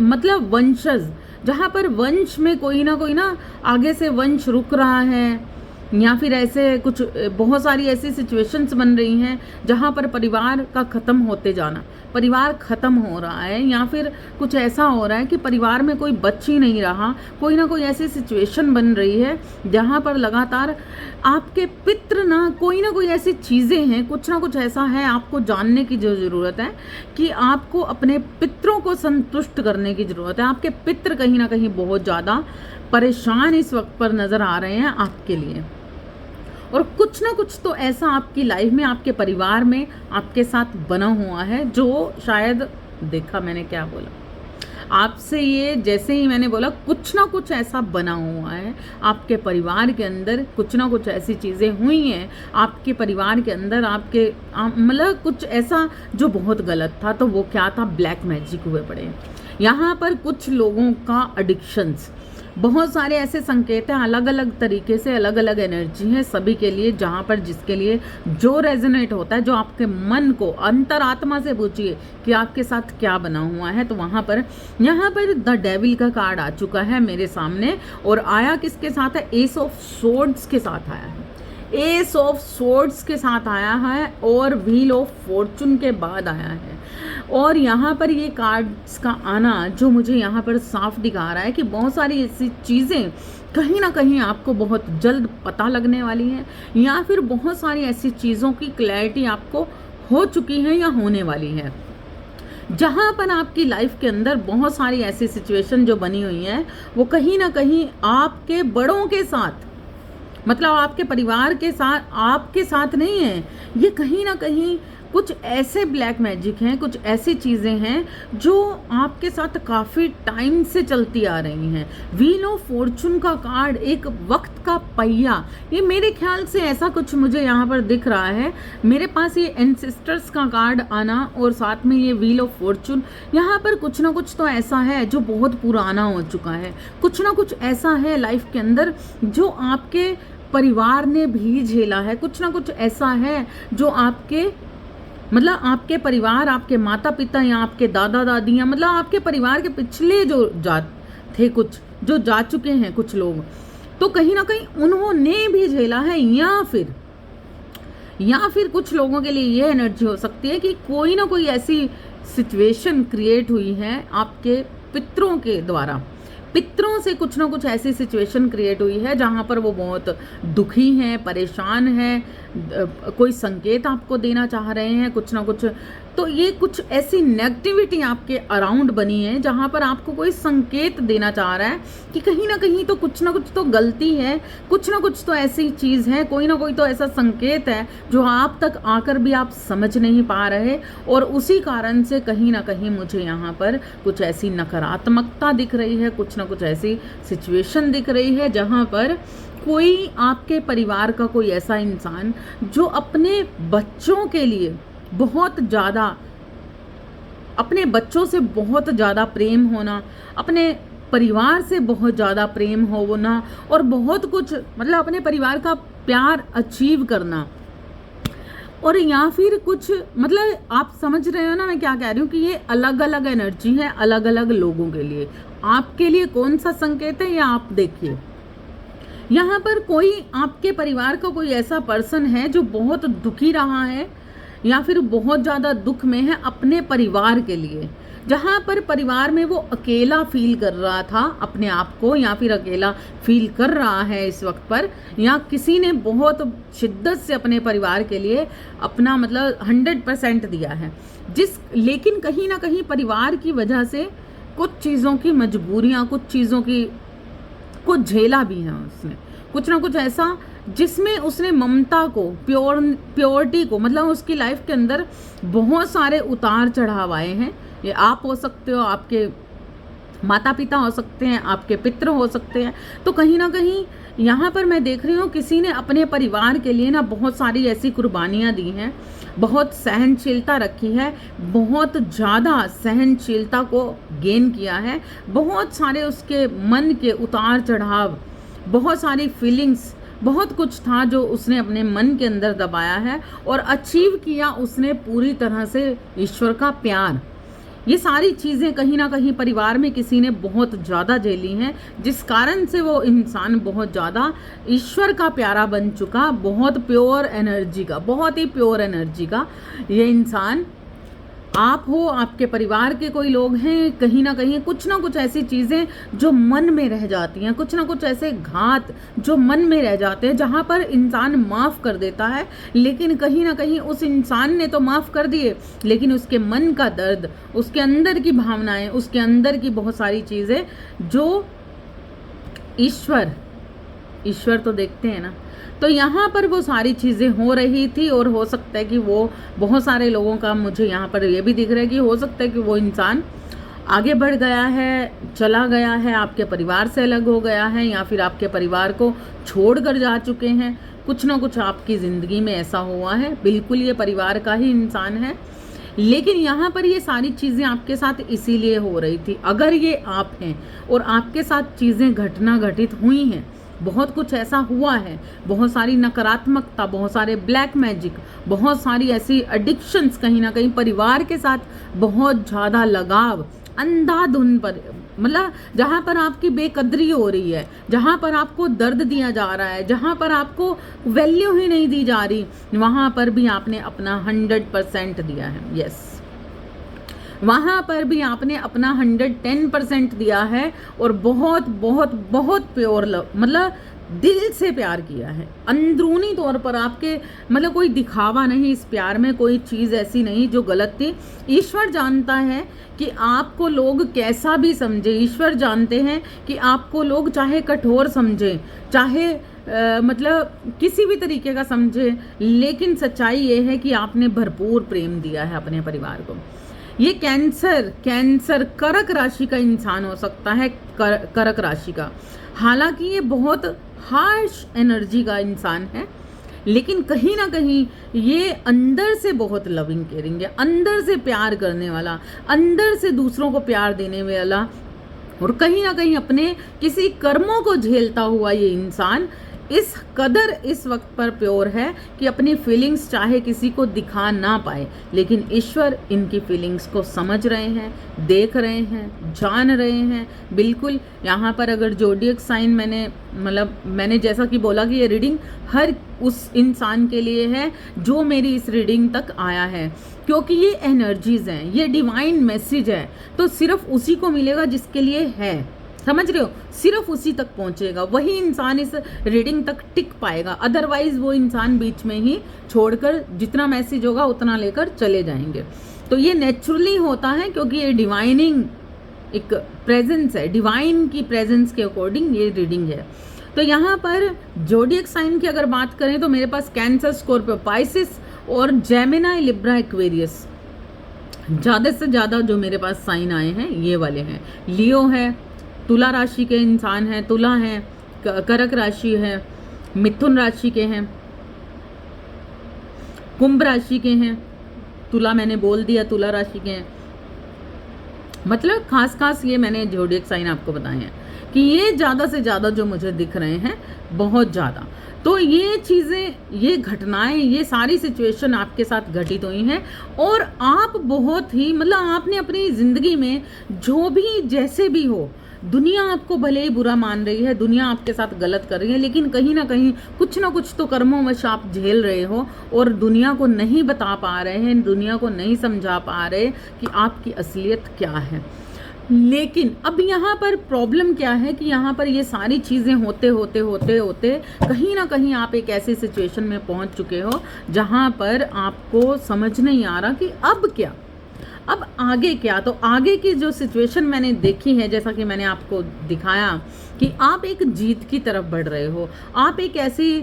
मतलब वंशज, जहाँ पर वंश में कोई ना आगे से वंश रुक रहा है या फिर ऐसे कुछ बहुत सारी ऐसी सिचुएशंस बन रही हैं जहाँ पर परिवार का ख़त्म होते जाना, परिवार ख़त्म हो रहा है या फिर कुछ ऐसा हो रहा है कि परिवार में कोई बच ही नहीं रहा। कोई ना कोई ऐसी सिचुएशन बन रही है जहाँ पर लगातार आपके पितृ ना कोई ऐसी चीज़ें हैं, कुछ ना कुछ ऐसा है। आपको जानने की जो ज़रूरत है कि आपको अपने पितरों को संतुष्ट करने की ज़रूरत है। आपके पितृ कहीं ना कहीं बहुत ज़्यादा परेशान इस वक्त पर नज़र आ रहे हैं आपके लिए, और कुछ ना कुछ तो ऐसा आपकी लाइफ में, आपके परिवार में आपके साथ बना हुआ है जो शायद, देखा मैंने क्या बोला आपसे, ये जैसे ही मैंने बोला कुछ ना कुछ ऐसा बना हुआ है आपके परिवार के अंदर। कुछ ना कुछ ऐसी चीज़ें हुई हैं आपके परिवार के अंदर, आपके मतलब कुछ ऐसा जो बहुत गलत था। तो वो क्या था? ब्लैक मैजिक हुए पड़े यहाँ पर कुछ लोगों का एडिक्शंस। बहुत सारे ऐसे संकेत हैं, अलग अलग तरीके से अलग अलग एनर्जी है सभी के लिए, जहाँ पर जिसके लिए जो रेजोनेट होता है, जो आपके मन को अंतरात्मा से पूछिए कि आपके साथ क्या बना हुआ है। तो वहाँ पर यहाँ पर द डेविल का कार्ड आ चुका है मेरे सामने, और आया किसके साथ है? एस ऑफ सोर्ड्स के साथ आया है, एस ऑफ सोर्ड्स के साथ आया है और व्हील ऑफ फॉर्चून के बाद आया है। और यहाँ पर ये कार्ड्स का आना जो मुझे यहाँ पर साफ दिखा रहा है कि बहुत सारी ऐसी चीज़ें कहीं ना कहीं आपको बहुत जल्द पता लगने वाली हैं, या फिर बहुत सारी ऐसी चीज़ों की क्लैरिटी आपको हो चुकी है या होने वाली है। जहाँ पर आपकी लाइफ के अंदर बहुत सारी ऐसी सिचुएशन जो बनी हुई है वो कहीं ना कहीं आपके बड़ों के साथ, मतलब आपके परिवार के साथ, आपके साथ नहीं है। ये कहीं ना कहीं कुछ ऐसे ब्लैक मैजिक हैं, कुछ ऐसी चीज़ें हैं जो आपके साथ काफ़ी टाइम से चलती आ रही हैं। व्हील ऑफ फॉर्चून का कार्ड, एक वक्त का पहिया, ये मेरे ख्याल से ऐसा कुछ मुझे यहाँ पर दिख रहा है। मेरे पास ये एंसेस्टर्स का कार्ड आना और साथ में ये व्हील ऑफ फॉर्चून, यहाँ पर कुछ ना कुछ तो ऐसा है जो बहुत पुराना हो चुका है। कुछ ना कुछ ऐसा है लाइफ के अंदर जो आपके परिवार ने भी झेला है। कुछ ना कुछ ऐसा है जो आपके मतलब आपके परिवार, आपके माता पिता या आपके दादा दादियाँ, मतलब आपके परिवार के पिछले जो थे, कुछ जो जा चुके हैं कुछ लोग, तो कहीं ना कहीं उन्होंने भी झेला है। या फिर कुछ लोगों के लिए ये एनर्जी हो सकती है कि कोई ना कोई ऐसी सिचुएशन क्रिएट हुई है आपके पितरों के द्वारा, पितरों से कुछ ना कुछ ऐसी सिचुएशन क्रिएट हुई है जहाँ पर वो बहुत दुखी हैं, परेशान हैं, कोई संकेत आपको देना चाह रहे हैं, कुछ ना कुछ तो ये कुछ ऐसी नेगेटिविटी आपके अराउंड बनी है जहाँ पर आपको कोई संकेत देना चाह रहा है कि कहीं ना कहीं तो कुछ ना कुछ तो गलती है, कुछ ना कुछ तो ऐसी चीज़ है, कोई ना कोई तो ऐसा संकेत है जो आप तक आकर भी आप समझ नहीं पा रहे। और उसी कारण से कहीं ना कहीं मुझे यहाँ पर कुछ ऐसी नकारात्मकता दिख रही है, कुछ ना कुछ ऐसी सिचुएशन दिख रही है जहाँ पर कोई आपके परिवार का कोई ऐसा इंसान जो अपने बच्चों के लिए बहुत ज़्यादा, अपने बच्चों से बहुत ज़्यादा प्रेम होना, अपने परिवार से बहुत ज़्यादा प्रेम होना और बहुत कुछ मतलब अपने परिवार का प्यार अचीव करना, और या फिर कुछ मतलब आप समझ रहे हो ना मैं क्या कह रही हूँ कि ये अलग अलग एनर्जी है अलग अलग लोगों के लिए। आपके लिए कौन सा संकेत है या आप देखिए, यहाँ पर कोई आपके परिवार का कोई ऐसा पर्सन है जो बहुत दुखी रहा है या फिर बहुत ज़्यादा दुख में है अपने परिवार के लिए, जहाँ पर परिवार में वो अकेला फील कर रहा था अपने आप को, या फिर अकेला फील कर रहा है इस वक्त पर, या किसी ने बहुत शिद्दत से अपने परिवार के लिए अपना मतलब 100% दिया है लेकिन कहीं ना कहीं परिवार की वजह से कुछ चीज़ों की मजबूरियाँ, कुछ चीज़ों की कुछ झेला भी है उसने, कुछ ना कुछ ऐसा जिसमें उसने ममता को, प्योरिटी को, मतलब उसकी लाइफ के अंदर बहुत सारे उतार चढ़ाव आए हैं। ये आप हो सकते हो, आपके माता पिता हो सकते हैं, आपके पितृ हो सकते हैं। तो कहीं ना कहीं यहाँ पर मैं देख रही हूँ किसी ने अपने परिवार के लिए ना बहुत सारी ऐसी कुर्बानियाँ दी हैं, बहुत सहनशीलता रखी है, बहुत ज़्यादा सहनशीलता को गेन किया है, बहुत सारे उसके मन के उतार चढ़ाव, बहुत सारी फीलिंग्स, बहुत कुछ था जो उसने अपने मन के अंदर दबाया है और अचीव किया उसने पूरी तरह से ईश्वर का प्यार। ये सारी चीज़ें कहीं ना कहीं परिवार में किसी ने बहुत ज़्यादा झेली हैं, जिस कारण से वो इंसान बहुत ज़्यादा ईश्वर का प्यारा बन चुका, बहुत प्योर एनर्जी का, बहुत ही प्योर एनर्जी का ये इंसान। आप हो, आपके परिवार के कोई लोग हैं, कहीं ना कहीं कुछ ना कुछ ऐसी चीज़ें जो मन में रह जाती हैं, कुछ ना कुछ ऐसे घात जो मन में रह जाते हैं, जहाँ पर इंसान माफ़ कर देता है लेकिन कहीं ना कहीं उस इंसान ने तो माफ़ कर दिए लेकिन उसके मन का दर्द, उसके अंदर की भावनाएं, उसके अंदर की बहुत सारी चीज़ें जो ईश्वर तो देखते हैं ना, तो यहाँ पर वो सारी चीज़ें हो रही थी। और हो सकता है कि वो बहुत सारे लोगों का मुझे यहाँ पर ये भी दिख रहा है कि हो सकता है कि वो इंसान आगे बढ़ गया है, चला गया है, आपके परिवार से अलग हो गया है, या फिर आपके परिवार को छोड़ कर जा चुके हैं। कुछ ना कुछ आपकी ज़िंदगी में ऐसा हुआ है, बिल्कुल ये परिवार का ही इंसान है। लेकिन यहाँ पर ये सारी चीज़ें आपके साथ इसीलिए हो रही थी, अगर ये आप हैं और आपके साथ चीज़ें घटित हुई हैं, बहुत कुछ ऐसा हुआ है, बहुत सारी नकारात्मकता, बहुत सारे ब्लैक मैजिक, बहुत सारी ऐसी एडिक्शंस, कहीं ना कहीं परिवार के साथ बहुत ज़्यादा लगाव, अंधाधुन पर, मतलब जहाँ पर आपकी बेकदरी हो रही है, जहाँ पर आपको दर्द दिया जा रहा है, जहाँ पर आपको वैल्यू ही नहीं दी जा रही, वहाँ पर भी आपने अपना 100% दिया है। यस, वहाँ पर भी आपने अपना 110% दिया है और बहुत बहुत बहुत प्योर लव, मतलब दिल से प्यार किया है, अंदरूनी तौर पर आपके, मतलब कोई दिखावा नहीं, इस प्यार में कोई चीज़ ऐसी नहीं जो गलत थी। ईश्वर जानता है कि आपको लोग कैसा भी समझे, ईश्वर जानते हैं कि आपको लोग चाहे कठोर समझे, चाहे मतलब किसी भी तरीके का समझे, लेकिन सच्चाई ये है कि आपने भरपूर प्रेम दिया है अपने परिवार को। ये कैंसर कर्क राशि का इंसान हो सकता है, कर्क राशि का, हालांकि ये बहुत हार्श एनर्जी का इंसान है, लेकिन कहीं ना कहीं ये अंदर से बहुत लविंग केयरिंग है, अंदर से प्यार करने वाला, अंदर से दूसरों को प्यार देने वाला, और कहीं ना कहीं अपने किसी कर्मों को झेलता हुआ ये इंसान इस कदर इस वक्त पर प्योर है कि अपनी फीलिंग्स चाहे किसी को दिखा ना पाए, लेकिन ईश्वर इनकी फीलिंग्स को समझ रहे हैं, देख रहे हैं, जान रहे हैं। बिल्कुल यहाँ पर अगर जोडियक साइन मैंने जैसा कि बोला कि ये रीडिंग हर उस इंसान के लिए है जो मेरी इस रीडिंग तक आया है, क्योंकि ये एनर्जीज हैं, ये डिवाइन मैसेज है, तो सिर्फ उसी को मिलेगा जिसके लिए है, समझ रहे हो, सिर्फ उसी तक पहुंचेगा, वही इंसान इस रीडिंग तक टिक पाएगा, अदरवाइज वो इंसान बीच में ही छोड़कर जितना मैसेज होगा उतना लेकर चले जाएंगे। तो ये नेचुरली होता है क्योंकि ये डिवाइनिंग एक प्रेजेंस है, डिवाइन की प्रेजेंस के अकॉर्डिंग ये रीडिंग है। तो यहाँ पर जोडियक साइन की अगर बात करें तो मेरे पास कैंसर, स्कॉर्पियो, पाइसिस और जेमिनाई, लिब्रा, एक्वेरियस ज़्यादा से ज़्यादा जो मेरे पास साइन आए हैं ये वाले हैं। लियो है, तुला राशि के इंसान हैं, तुला हैं, कर्क राशि है, मिथुन राशि के हैं, कुंभ राशि के हैं, तुला मैंने बोल दिया तुला राशि के हैं। मतलब खास ये मैंने जोडियक साइन आपको बताए हैं कि ये ज़्यादा से ज़्यादा जो मुझे दिख रहे हैं, बहुत ज़्यादा। तो ये चीज़ें, ये घटनाएं, ये सारी सिचुएशन आपके साथ घटित हुई हैं और आप बहुत ही मतलब आपने अपनी ज़िंदगी में जो भी जैसे भी हो, दुनिया आपको भले ही बुरा मान रही है, दुनिया आपके साथ गलत कर रही है, लेकिन कहीं ना कहीं कुछ ना कुछ तो कर्मोंवश आप झेल रहे हो और दुनिया को नहीं बता पा रहे हैं, दुनिया को नहीं समझा पा रहे कि आपकी असलियत क्या है। लेकिन अब यहाँ पर प्रॉब्लम क्या है कि यहाँ पर ये सारी चीज़ें होते होते कहीं ना कहीं आप एक ऐसी सिचुएशन में पहुँच चुके हो जहाँ पर आपको समझ नहीं आ रहा कि अब क्या, अब आगे क्या। तो आगे की जो सिचुएशन मैंने देखी है, जैसा कि मैंने आपको दिखाया कि आप एक जीत की तरफ बढ़ रहे हो, आप एक ऐसी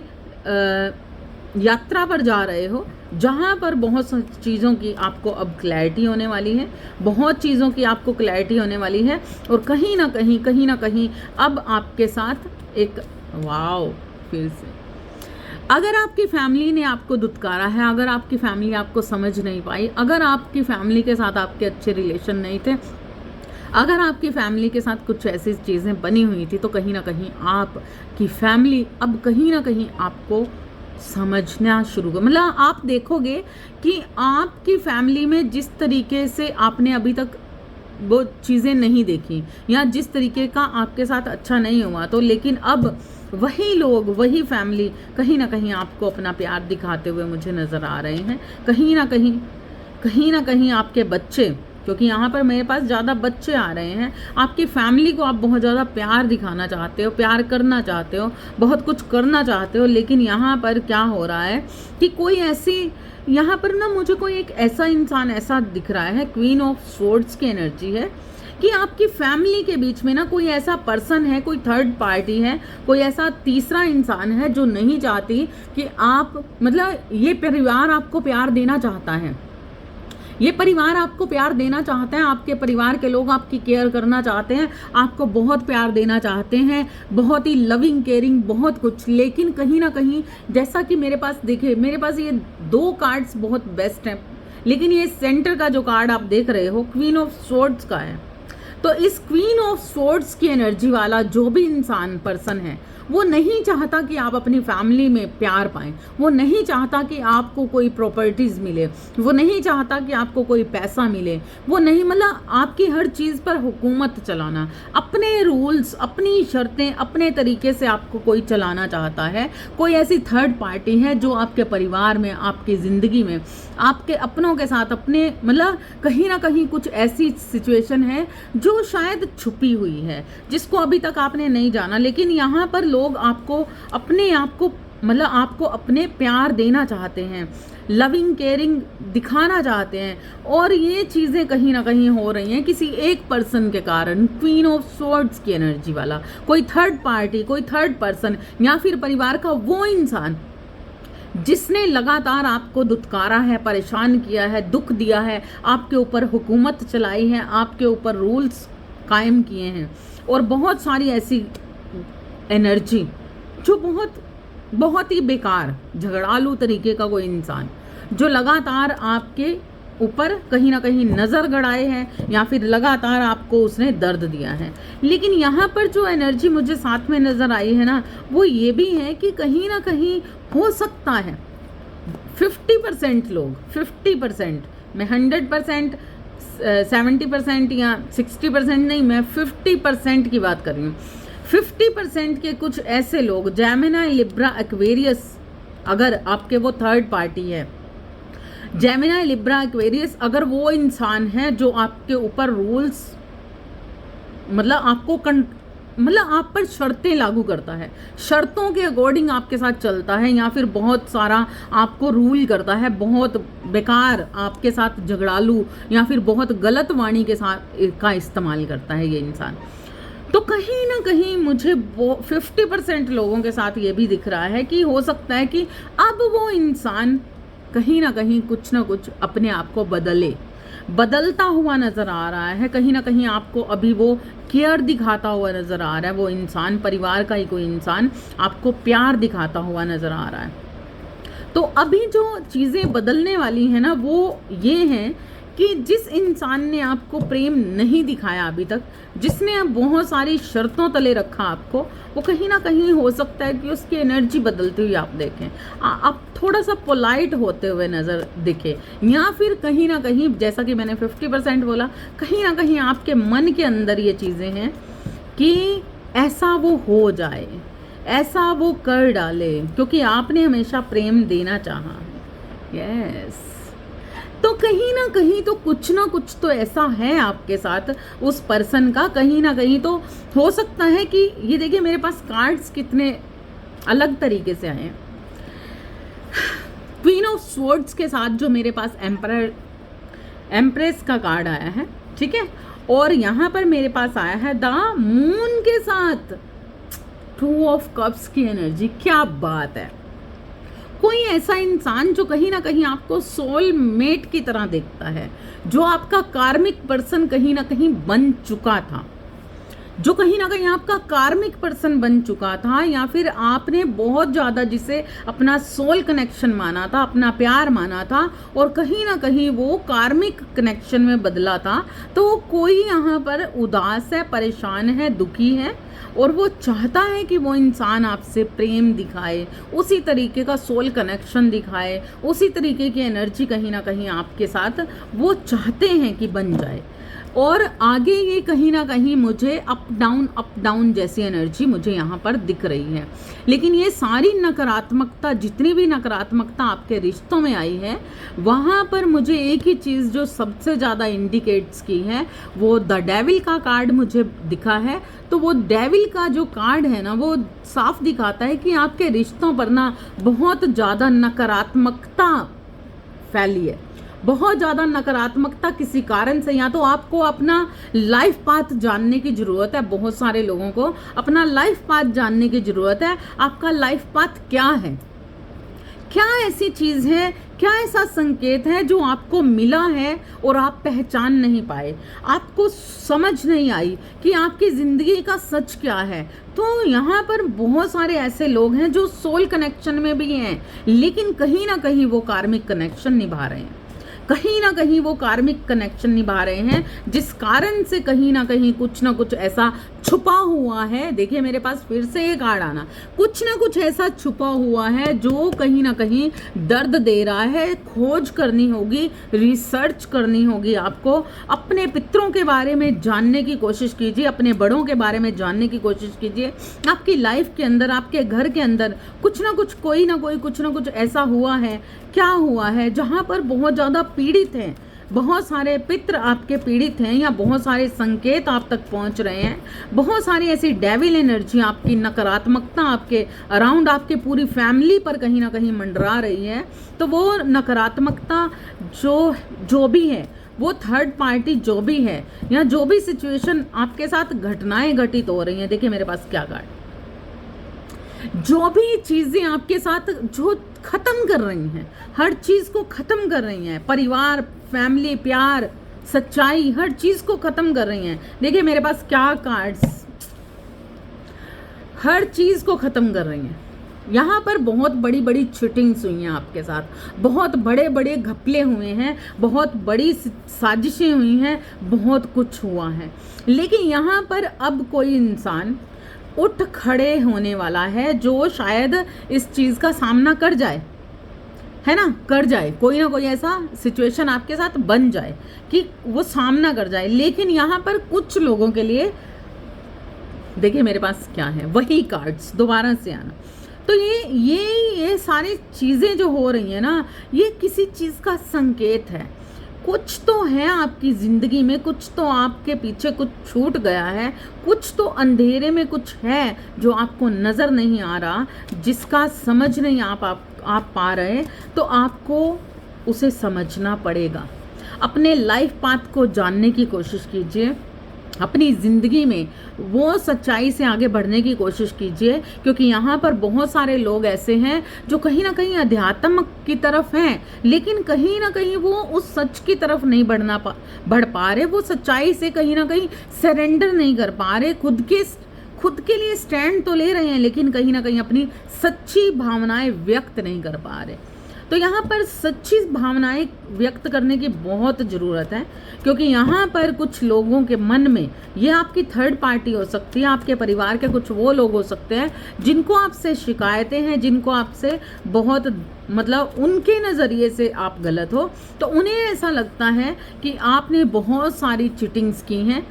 यात्रा पर जा रहे हो जहाँ पर बहुत सी चीज़ों की आपको अब क्लैरिटी होने वाली है, बहुत चीज़ों की आपको क्लैरिटी होने वाली है और कहीं ना कहीं अब आपके साथ एक वाव फिर से, अगर आपकी फैमिली ने आपको दुत्कारा है, अगर आपकी फैमिली आपको समझ नहीं पाई, अगर आपकी फैमिली के साथ आपके अच्छे रिलेशन नहीं थे, अगर आपकी फैमिली के साथ कुछ ऐसी चीज़ें बनी हुई थी, तो कहीं ना कहीं आपकी फैमिली अब कहीं ना कहीं आपको समझना शुरू कर, मतलब आप देखोगे कि आपकी फैमिली में जिस तरीके से आपने अभी तक वो चीज़ें नहीं देखी या जिस तरीके का आपके साथ अच्छा नहीं हुआ, तो लेकिन अब वही लोग, वही फैमिली कहीं ना कहीं आपको अपना प्यार दिखाते हुए मुझे नज़र आ रहे हैं। कहीं ना कहीं आपके बच्चे, क्योंकि यहाँ पर मेरे पास ज़्यादा बच्चे आ रहे हैं, आपकी फैमिली को आप बहुत ज़्यादा प्यार दिखाना चाहते हो, प्यार करना चाहते हो, बहुत कुछ करना चाहते हो, लेकिन यहाँ पर क्या हो रहा है कि कोई ऐसी, यहाँ पर ना मुझे कोई एक ऐसा इंसान ऐसा दिख रहा है, क्वीन ऑफ स्वॉर्ड्स की एनर्जी है कि आपकी फैमिली के बीच में ना कोई ऐसा पर्सन है, कोई थर्ड पार्टी है, कोई ऐसा तीसरा इंसान है जो नहीं चाहती कि आप, मतलब ये परिवार आपको प्यार देना चाहता है, ये परिवार आपको प्यार देना चाहते हैं, आपके परिवार के लोग आपकी केयर करना चाहते हैं, आपको बहुत प्यार देना चाहते हैं, बहुत ही लविंग केयरिंग बहुत कुछ। लेकिन कहीं ना कहीं जैसा कि मेरे पास देखिए, मेरे पास ये 2 कार्ड्स बहुत बेस्ट हैं, लेकिन ये सेंटर का जो कार्ड आप देख रहे हो क्वीन ऑफ स्वॉर्ड्स का है। तो इस क्वीन ऑफ स्वॉर्ड्स की एनर्जी वाला जो भी इंसान पर्सन है, वो नहीं चाहता कि आप अपनी फैमिली में प्यार पाएं, वो नहीं चाहता कि आपको कोई प्रॉपर्टीज़ मिले, वो नहीं चाहता कि आपको कोई पैसा मिले, वो नहीं, मतलब आपकी हर चीज़ पर हुकूमत चलाना, अपने रूल्स, अपनी शर्तें, अपने तरीके से आपको कोई चलाना चाहता है। कोई ऐसी थर्ड पार्टी है जो आपके परिवार में, आपकी ज़िंदगी में, आपके अपनों के साथ, अपने मतलब कहीं ना कहीं कुछ ऐसी सिचुएशन है जो शायद छुपी हुई है, जिसको अभी तक आपने नहीं जाना, लेकिन यहाँ पर लोग आपको अपने आप को, मतलब आपको अपने प्यार देना चाहते हैं, लविंग केयरिंग दिखाना चाहते हैं, और ये चीज़ें कहीं ना कहीं हो रही हैं किसी एक पर्सन के कारण। क्वीन ऑफ स्वॉर्ड्स की एनर्जी वाला कोई थर्ड पार्टी, कोई थर्ड पर्सन, या फिर परिवार का वो इंसान जिसने लगातार आपको दुत्कारा है, परेशान किया है, दुख दिया है, आपके ऊपर हुकूमत चलाई है, आपके ऊपर रूल्स कायम किए हैं, और बहुत सारी ऐसी एनर्जी जो बहुत ही बेकार झगड़ालू तरीके का कोई इंसान जो लगातार आपके ऊपर कहीं ना कहीं नज़र गड़ाए हैं, या फिर लगातार आपको उसने दर्द दिया है। लेकिन यहाँ पर जो एनर्जी मुझे साथ में नज़र आई है ना, वो ये भी है कि कहीं ना कहीं हो सकता है 50% लोग, 50%, मैं 100%, 70% या 60% नहीं, मैं 50% की बात कर रही हूँ। 50% के कुछ ऐसे लोग, जेमिनी, लिब्रा, एक्वेरियस, अगर आपके वो थर्ड पार्टी है, जेमिनी, लिब्रा, एक्वेरियस, अगर वो इंसान है जो आपके ऊपर रूल्स, मतलब आपको मतलब आप पर शर्तें लागू करता है, शर्तों के अकॉर्डिंग आपके साथ चलता है, या फिर बहुत सारा आपको रूल करता है, बहुत बेकार आपके साथ झगड़ालू या फिर बहुत गलत वाणी के साथ का इस्तेमाल करता है ये इंसान। तो कहीं ना कहीं मुझे 50% लोगों के साथ ये भी दिख रहा है कि हो सकता है कि अब वो इंसान कहीं ना कहीं कुछ ना कुछ अपने आप को बदलता हुआ नज़र आ रहा है। कहीं ना कहीं आपको अभी वो केयर दिखाता हुआ नज़र आ रहा है, वो इंसान, परिवार का ही कोई इंसान आपको प्यार दिखाता हुआ नज़र आ रहा है। तो अभी जो चीज़ें बदलने वाली हैं ना, वो ये हैं कि जिस इंसान ने आपको प्रेम नहीं दिखाया अभी तक, जिसने बहुत सारी शर्तों तले रखा आपको, वो कहीं ना कहीं हो सकता है कि उसकी एनर्जी बदलती हुई आप देखें, आप थोड़ा सा पोलाइट होते हुए नज़र दिखे, या फिर कहीं ना कहीं जैसा कि मैंने 50% बोला, कहीं ना कहीं आपके मन के अंदर ये चीज़ें हैं कि ऐसा वो हो जाए, ऐसा वो कर डाले, क्योंकि आपने हमेशा प्रेम देना चाहा। यस, तो कहीं ना कहीं तो कुछ ना कुछ तो ऐसा है आपके साथ उस पर्सन का, कहीं ना कहीं तो हो सकता है कि ये देखिए मेरे पास कार्ड्स कितने अलग तरीके से आए हैं। क्वीन ऑफ स्वॉर्ड्स के साथ जो मेरे पास एम्प्रेस का कार्ड आया है, ठीक है, और यहाँ पर मेरे पास आया है द मून के साथ टू ऑफ कप्स की एनर्जी। क्या बात है! कोई ऐसा इंसान जो कहीं ना कहीं आपको सोलमेट की तरह देखता है, जो आपका कार्मिक पर्सन कहीं ना कहीं बन चुका था, जो कहीं ना कहीं आपका कार्मिक पर्सन बन चुका था, या फिर आपने बहुत ज़्यादा जिसे अपना सोल कनेक्शन माना था, अपना प्यार माना था, और कहीं ना कहीं वो कार्मिक कनेक्शन में बदला था। तो कोई यहाँ पर उदास है, परेशान है, दुखी है, और वो चाहता है कि वो इंसान आपसे प्रेम दिखाए, उसी तरीके का सोल कनेक्शन दिखाए, उसी तरीके की एनर्जी कहीं ना कहीं आपके साथ वो चाहते हैं कि बन जाए। और आगे ये कहीं ना कहीं मुझे अप डाउन जैसी एनर्जी मुझे यहाँ पर दिख रही है। लेकिन ये सारी नकारात्मकता, जितनी भी नकारात्मकता आपके रिश्तों में आई है, वहाँ पर मुझे एक ही चीज़ जो सबसे ज़्यादा इंडिकेट्स की है, वो द डेविल का कार्ड मुझे दिखा है। तो वो डेविल का जो कार्ड है ना, वो साफ दिखाता है कि आपके रिश्तों पर ना बहुत ज़्यादा नकारात्मकता फैली है, बहुत ज़्यादा नकारात्मकता किसी कारण से। या तो आपको अपना लाइफ पाथ जानने की ज़रूरत है, बहुत सारे लोगों को अपना लाइफ पाथ जानने की ज़रूरत है। आपका लाइफ पाथ क्या है, क्या ऐसी चीज़ है, क्या ऐसा संकेत है जो आपको मिला है और आप पहचान नहीं पाए, आपको समझ नहीं आई कि आपकी ज़िंदगी का सच क्या है। तो यहाँ पर बहुत सारे ऐसे लोग हैं जो सोल कनेक्शन में भी हैं, लेकिन कहीं ना कहीं वो कार्मिक कनेक्शन निभा रहे हैं, कहीं ना कहीं वो कार्मिक कनेक्शन निभा रहे हैं, जिस कारण से कहीं ना कहीं कुछ ना कुछ ऐसा छुपा हुआ है। देखिए मेरे पास फिर से ये कार्ड आना, कुछ ना कुछ ऐसा छुपा हुआ है जो कहीं ना कहीं दर्द दे रहा है। खोज करनी होगी, रिसर्च करनी होगी, आपको अपने पितरों के बारे में जानने की कोशिश कीजिए, अपने बड़ों के बारे में जानने की कोशिश कीजिए। आपकी लाइफ के अंदर, आपके घर के अंदर कुछ ना कुछ, कोई ना कोई, कुछ ना कुछ ऐसा हुआ है, क्या हुआ है जहाँ पर बहुत ज़्यादा पीड़ित हैं, बहुत सारे पितर आपके पीड़ित हैं, या बहुत सारे संकेत आप तक पहुंच रहे हैं, बहुत सारी ऐसी डेविल एनर्जी, आपकी नकारात्मकता आपके अराउंड, आपके पूरी फैमिली पर कहीं ना कहीं मंडरा रही है। तो वो नकारात्मकता जो भी है, वो थर्ड पार्टी जो भी है, या जो भी सिचुएशन आपके साथ घटनाएं घटित हो रही हैं, देखिए मेरे पास क्या कार्ड, जो भी चीज़ें आपके साथ जो ख़त्म कर रही हैं, हर चीज़ को ख़त्म कर रही हैं, परिवार, फैमिली, प्यार, सच्चाई, हर चीज़ को ख़त्म कर रही हैं। देखिए मेरे पास क्या कार्ड्स, हर चीज़ को ख़त्म कर रही हैं। यहाँ पर बहुत बड़ी बड़ी चीटिंग्स हुई हैं आपके साथ, बहुत बड़े बड़े घपले हुए हैं, बहुत बड़ी साजिशें हुई हैं, बहुत कुछ हुआ है। लेकिन यहाँ पर अब कोई इंसान उठ खड़े होने वाला है जो शायद इस चीज़ का सामना कर जाए, है ना, कर जाए, कोई ना कोई ऐसा सिचुएशन आपके साथ बन जाए कि वो सामना कर जाए। लेकिन यहाँ पर कुछ लोगों के लिए, देखिए मेरे पास क्या है, वही कार्ड्स दोबारा से आना। तो ये सारी चीज़ें जो हो रही हैं ना, ये किसी चीज़ का संकेत है। कुछ तो है आपकी ज़िंदगी में, कुछ तो आपके पीछे कुछ छूट गया है, कुछ तो अंधेरे में कुछ है जो आपको नज़र नहीं आ रहा, जिसका समझ नहीं आप पा रहे, तो आपको उसे समझना पड़ेगा। अपने लाइफ पाथ को जानने की कोशिश कीजिए, अपनी ज़िंदगी में वो सच्चाई से आगे बढ़ने की कोशिश कीजिए, क्योंकि यहाँ पर बहुत सारे लोग ऐसे हैं जो कहीं ना कहीं अध्यात्म की तरफ हैं, लेकिन कहीं ना कहीं वो उस सच की तरफ नहीं बढ़ पा रहे, वो सच्चाई से कहीं ना कहीं सरेंडर नहीं कर पा रहे, खुद के लिए स्टैंड तो ले रहे हैं, लेकिन कहीं ना कहीं अपनी सच्ची भावनाएं व्यक्त नहीं कर पा रहे। तो यहाँ पर सच्ची भावनाएं व्यक्त करने की बहुत ज़रूरत है, क्योंकि यहाँ पर कुछ लोगों के मन में, ये आपकी थर्ड पार्टी हो सकती है, आपके परिवार के कुछ वो लोग हो सकते हैं जिनको आपसे शिकायतें हैं, जिनको आपसे बहुत मतलब उनके नज़रिए से आप गलत हो, तो उन्हें ऐसा लगता है कि आपने बहुत सारी चीटिंग्स की हैं,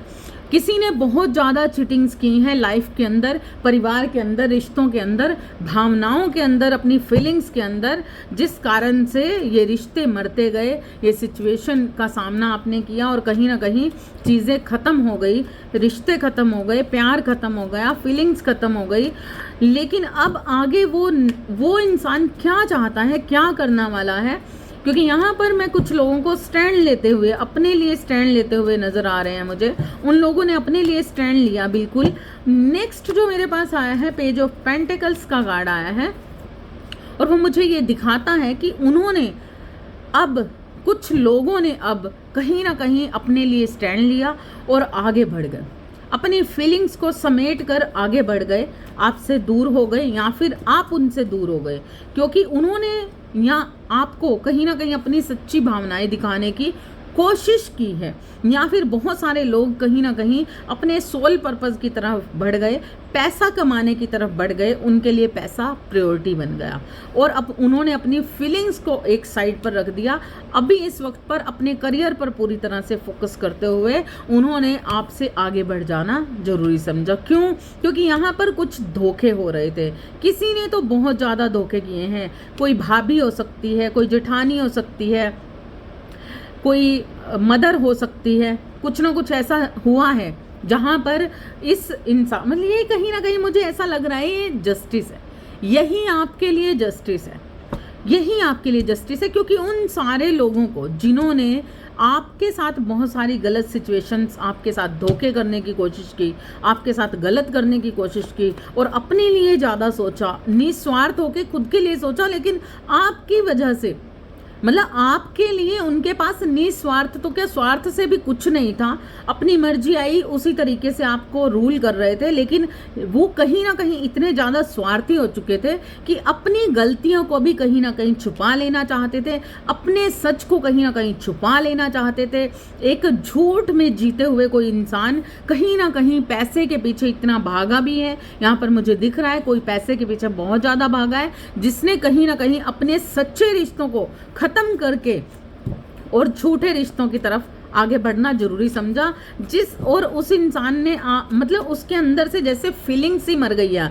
किसी ने बहुत ज़्यादा चीटिंग्स की हैं लाइफ के अंदर, परिवार के अंदर, रिश्तों के अंदर, भावनाओं के अंदर, अपनी फीलिंग्स के अंदर, जिस कारण से ये रिश्ते मरते गए, ये सिचुएशन का सामना आपने किया और कहीं ना कहीं चीज़ें ख़त्म हो गई, रिश्ते ख़त्म हो गए, प्यार ख़त्म हो गया, फीलिंग्स ख़त्म हो गई। लेकिन अब आगे वो इंसान क्या चाहता है, क्या करना वाला है, क्योंकि यहाँ पर मैं कुछ लोगों को स्टैंड लेते हुए, अपने लिए स्टैंड लेते हुए नज़र आ रहे हैं मुझे। उन लोगों ने अपने लिए स्टैंड लिया बिल्कुल। नेक्स्ट जो मेरे पास आया है, पेज ऑफ पेंटिकल्स का कार्ड आया है, और वो मुझे ये दिखाता है कि उन्होंने अब, कुछ लोगों ने अब कहीं ना कहीं अपने लिए स्टैंड लिया और आगे बढ़ गए, अपनी फीलिंग्स को समेट कर आगे बढ़ गए, आपसे दूर हो गए या फिर आप उनसे दूर हो गए, क्योंकि उन्होंने या आपको कहीं ना कहीं अपनी सच्ची भावनाएं दिखाने की कोशिश की है, या फिर बहुत सारे लोग कहीं ना कहीं अपने सोल पर्पस की तरफ बढ़ गए, पैसा कमाने की तरफ बढ़ गए, उनके लिए पैसा प्रायोरिटी बन गया और अब उन्होंने अपनी फीलिंग्स को एक साइड पर रख दिया। अभी इस वक्त पर अपने करियर पर पूरी तरह से फोकस करते हुए उन्होंने आपसे आगे बढ़ जाना जरूरी समझा। क्यों? क्योंकि यहाँ पर कुछ धोखे हो रहे थे, किसी ने तो बहुत ज़्यादा धोखे किए हैं, कोई भाभी हो सकती है, कोई जेठानी हो सकती है, कोई मदर हो सकती है, कुछ ना कुछ ऐसा हुआ है जहाँ पर इस इंसान, मतलब ये कहीं ना कहीं मुझे ऐसा लग रहा है ये जस्टिस है, यही आपके लिए जस्टिस है, यही आपके लिए जस्टिस है, क्योंकि उन सारे लोगों को जिन्होंने आपके साथ बहुत सारी गलत सिचुएशंस, आपके साथ धोखे करने की कोशिश की, आपके साथ गलत करने की कोशिश की और अपने लिए ज़्यादा सोचा, निस्वार्थ होकर खुद के लिए सोचा, लेकिन आपकी वजह से, मतलब आपके लिए उनके पास निस्वार्थ, तो क्या स्वार्थ से भी कुछ नहीं था, अपनी मर्जी आई उसी तरीके से आपको रूल कर रहे थे, लेकिन वो कहीं ना कहीं इतने ज़्यादा स्वार्थी हो चुके थे कि अपनी गलतियों को भी कहीं ना कहीं छुपा लेना चाहते थे, अपने सच को कहीं ना कहीं छुपा लेना चाहते थे। एक झूठ में जीते हुए कोई इंसान कहीं ना कहीं पैसे के पीछे इतना भागा भी है, यहाँ पर मुझे दिख रहा है कोई पैसे के पीछे बहुत ज़्यादा भागा है, जिसने कहीं ना कहीं अपने सच्चे रिश्तों को खत्म करके और झूठे रिश्तों की तरफ आगे बढ़ना जरूरी समझा। और उस इंसान ने मतलब उसके अंदर से जैसे फीलिंग्स ही मर गई है,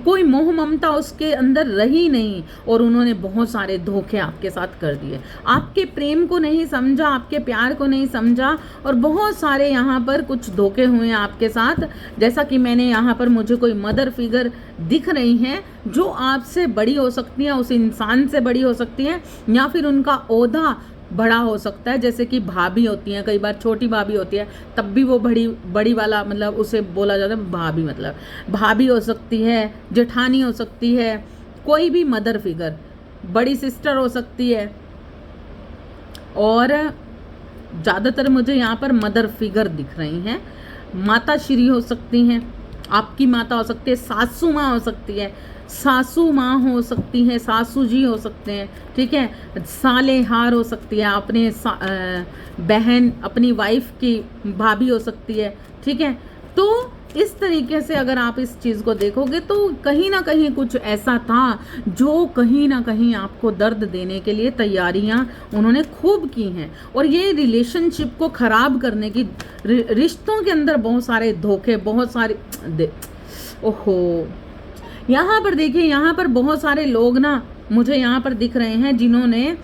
कोई मोह ममता उसके अंदर रही नहीं और उन्होंने बहुत सारे धोखे आपके साथ कर दिए, आपके प्रेम को नहीं समझा, आपके प्यार को नहीं समझा और बहुत सारे यहाँ पर कुछ धोखे हुए हैं आपके साथ। जैसा कि मैंने यहाँ पर, मुझे कोई मदर फिगर दिख रही हैं जो आपसे बड़ी हो सकती हैं, उस इंसान से बड़ी हो सकती हैं, या फिर उनका ओहदा बड़ा हो सकता है, जैसे कि भाभी होती हैं, कई बार छोटी भाभी होती है तब भी वो बड़ी वाला, मतलब उसे बोला जाता है भाभी, मतलब भाभी हो सकती है, जेठानी हो सकती है, कोई भी मदर फिगर, बड़ी सिस्टर हो सकती है, और ज़्यादातर मुझे यहाँ पर मदर फिगर दिख रही हैं। माता श्री हो सकती हैं, आपकी माता हो सकती है, सासू माँ हो सकती है, सासू माँ हो सकती हैं, सासू जी हो सकते हैं, ठीक है, साले हार हो सकती है, अपने बहन, अपनी वाइफ की भाभी हो सकती है, ठीक है। तो इस तरीके से अगर आप इस चीज़ को देखोगे तो कहीं ना कहीं कुछ ऐसा था जो कहीं ना कहीं आपको दर्द देने के लिए तैयारियां उन्होंने खूब की हैं, और ये रिलेशनशिप को ख़राब करने की, रिश्तों के अंदर बहुत सारे धोखे, बहुत सारे ओहो, यहाँ पर देखिए, यहाँ पर बहुत सारे लोग ना मुझे यहाँ पर दिख रहे हैं जिन्होंने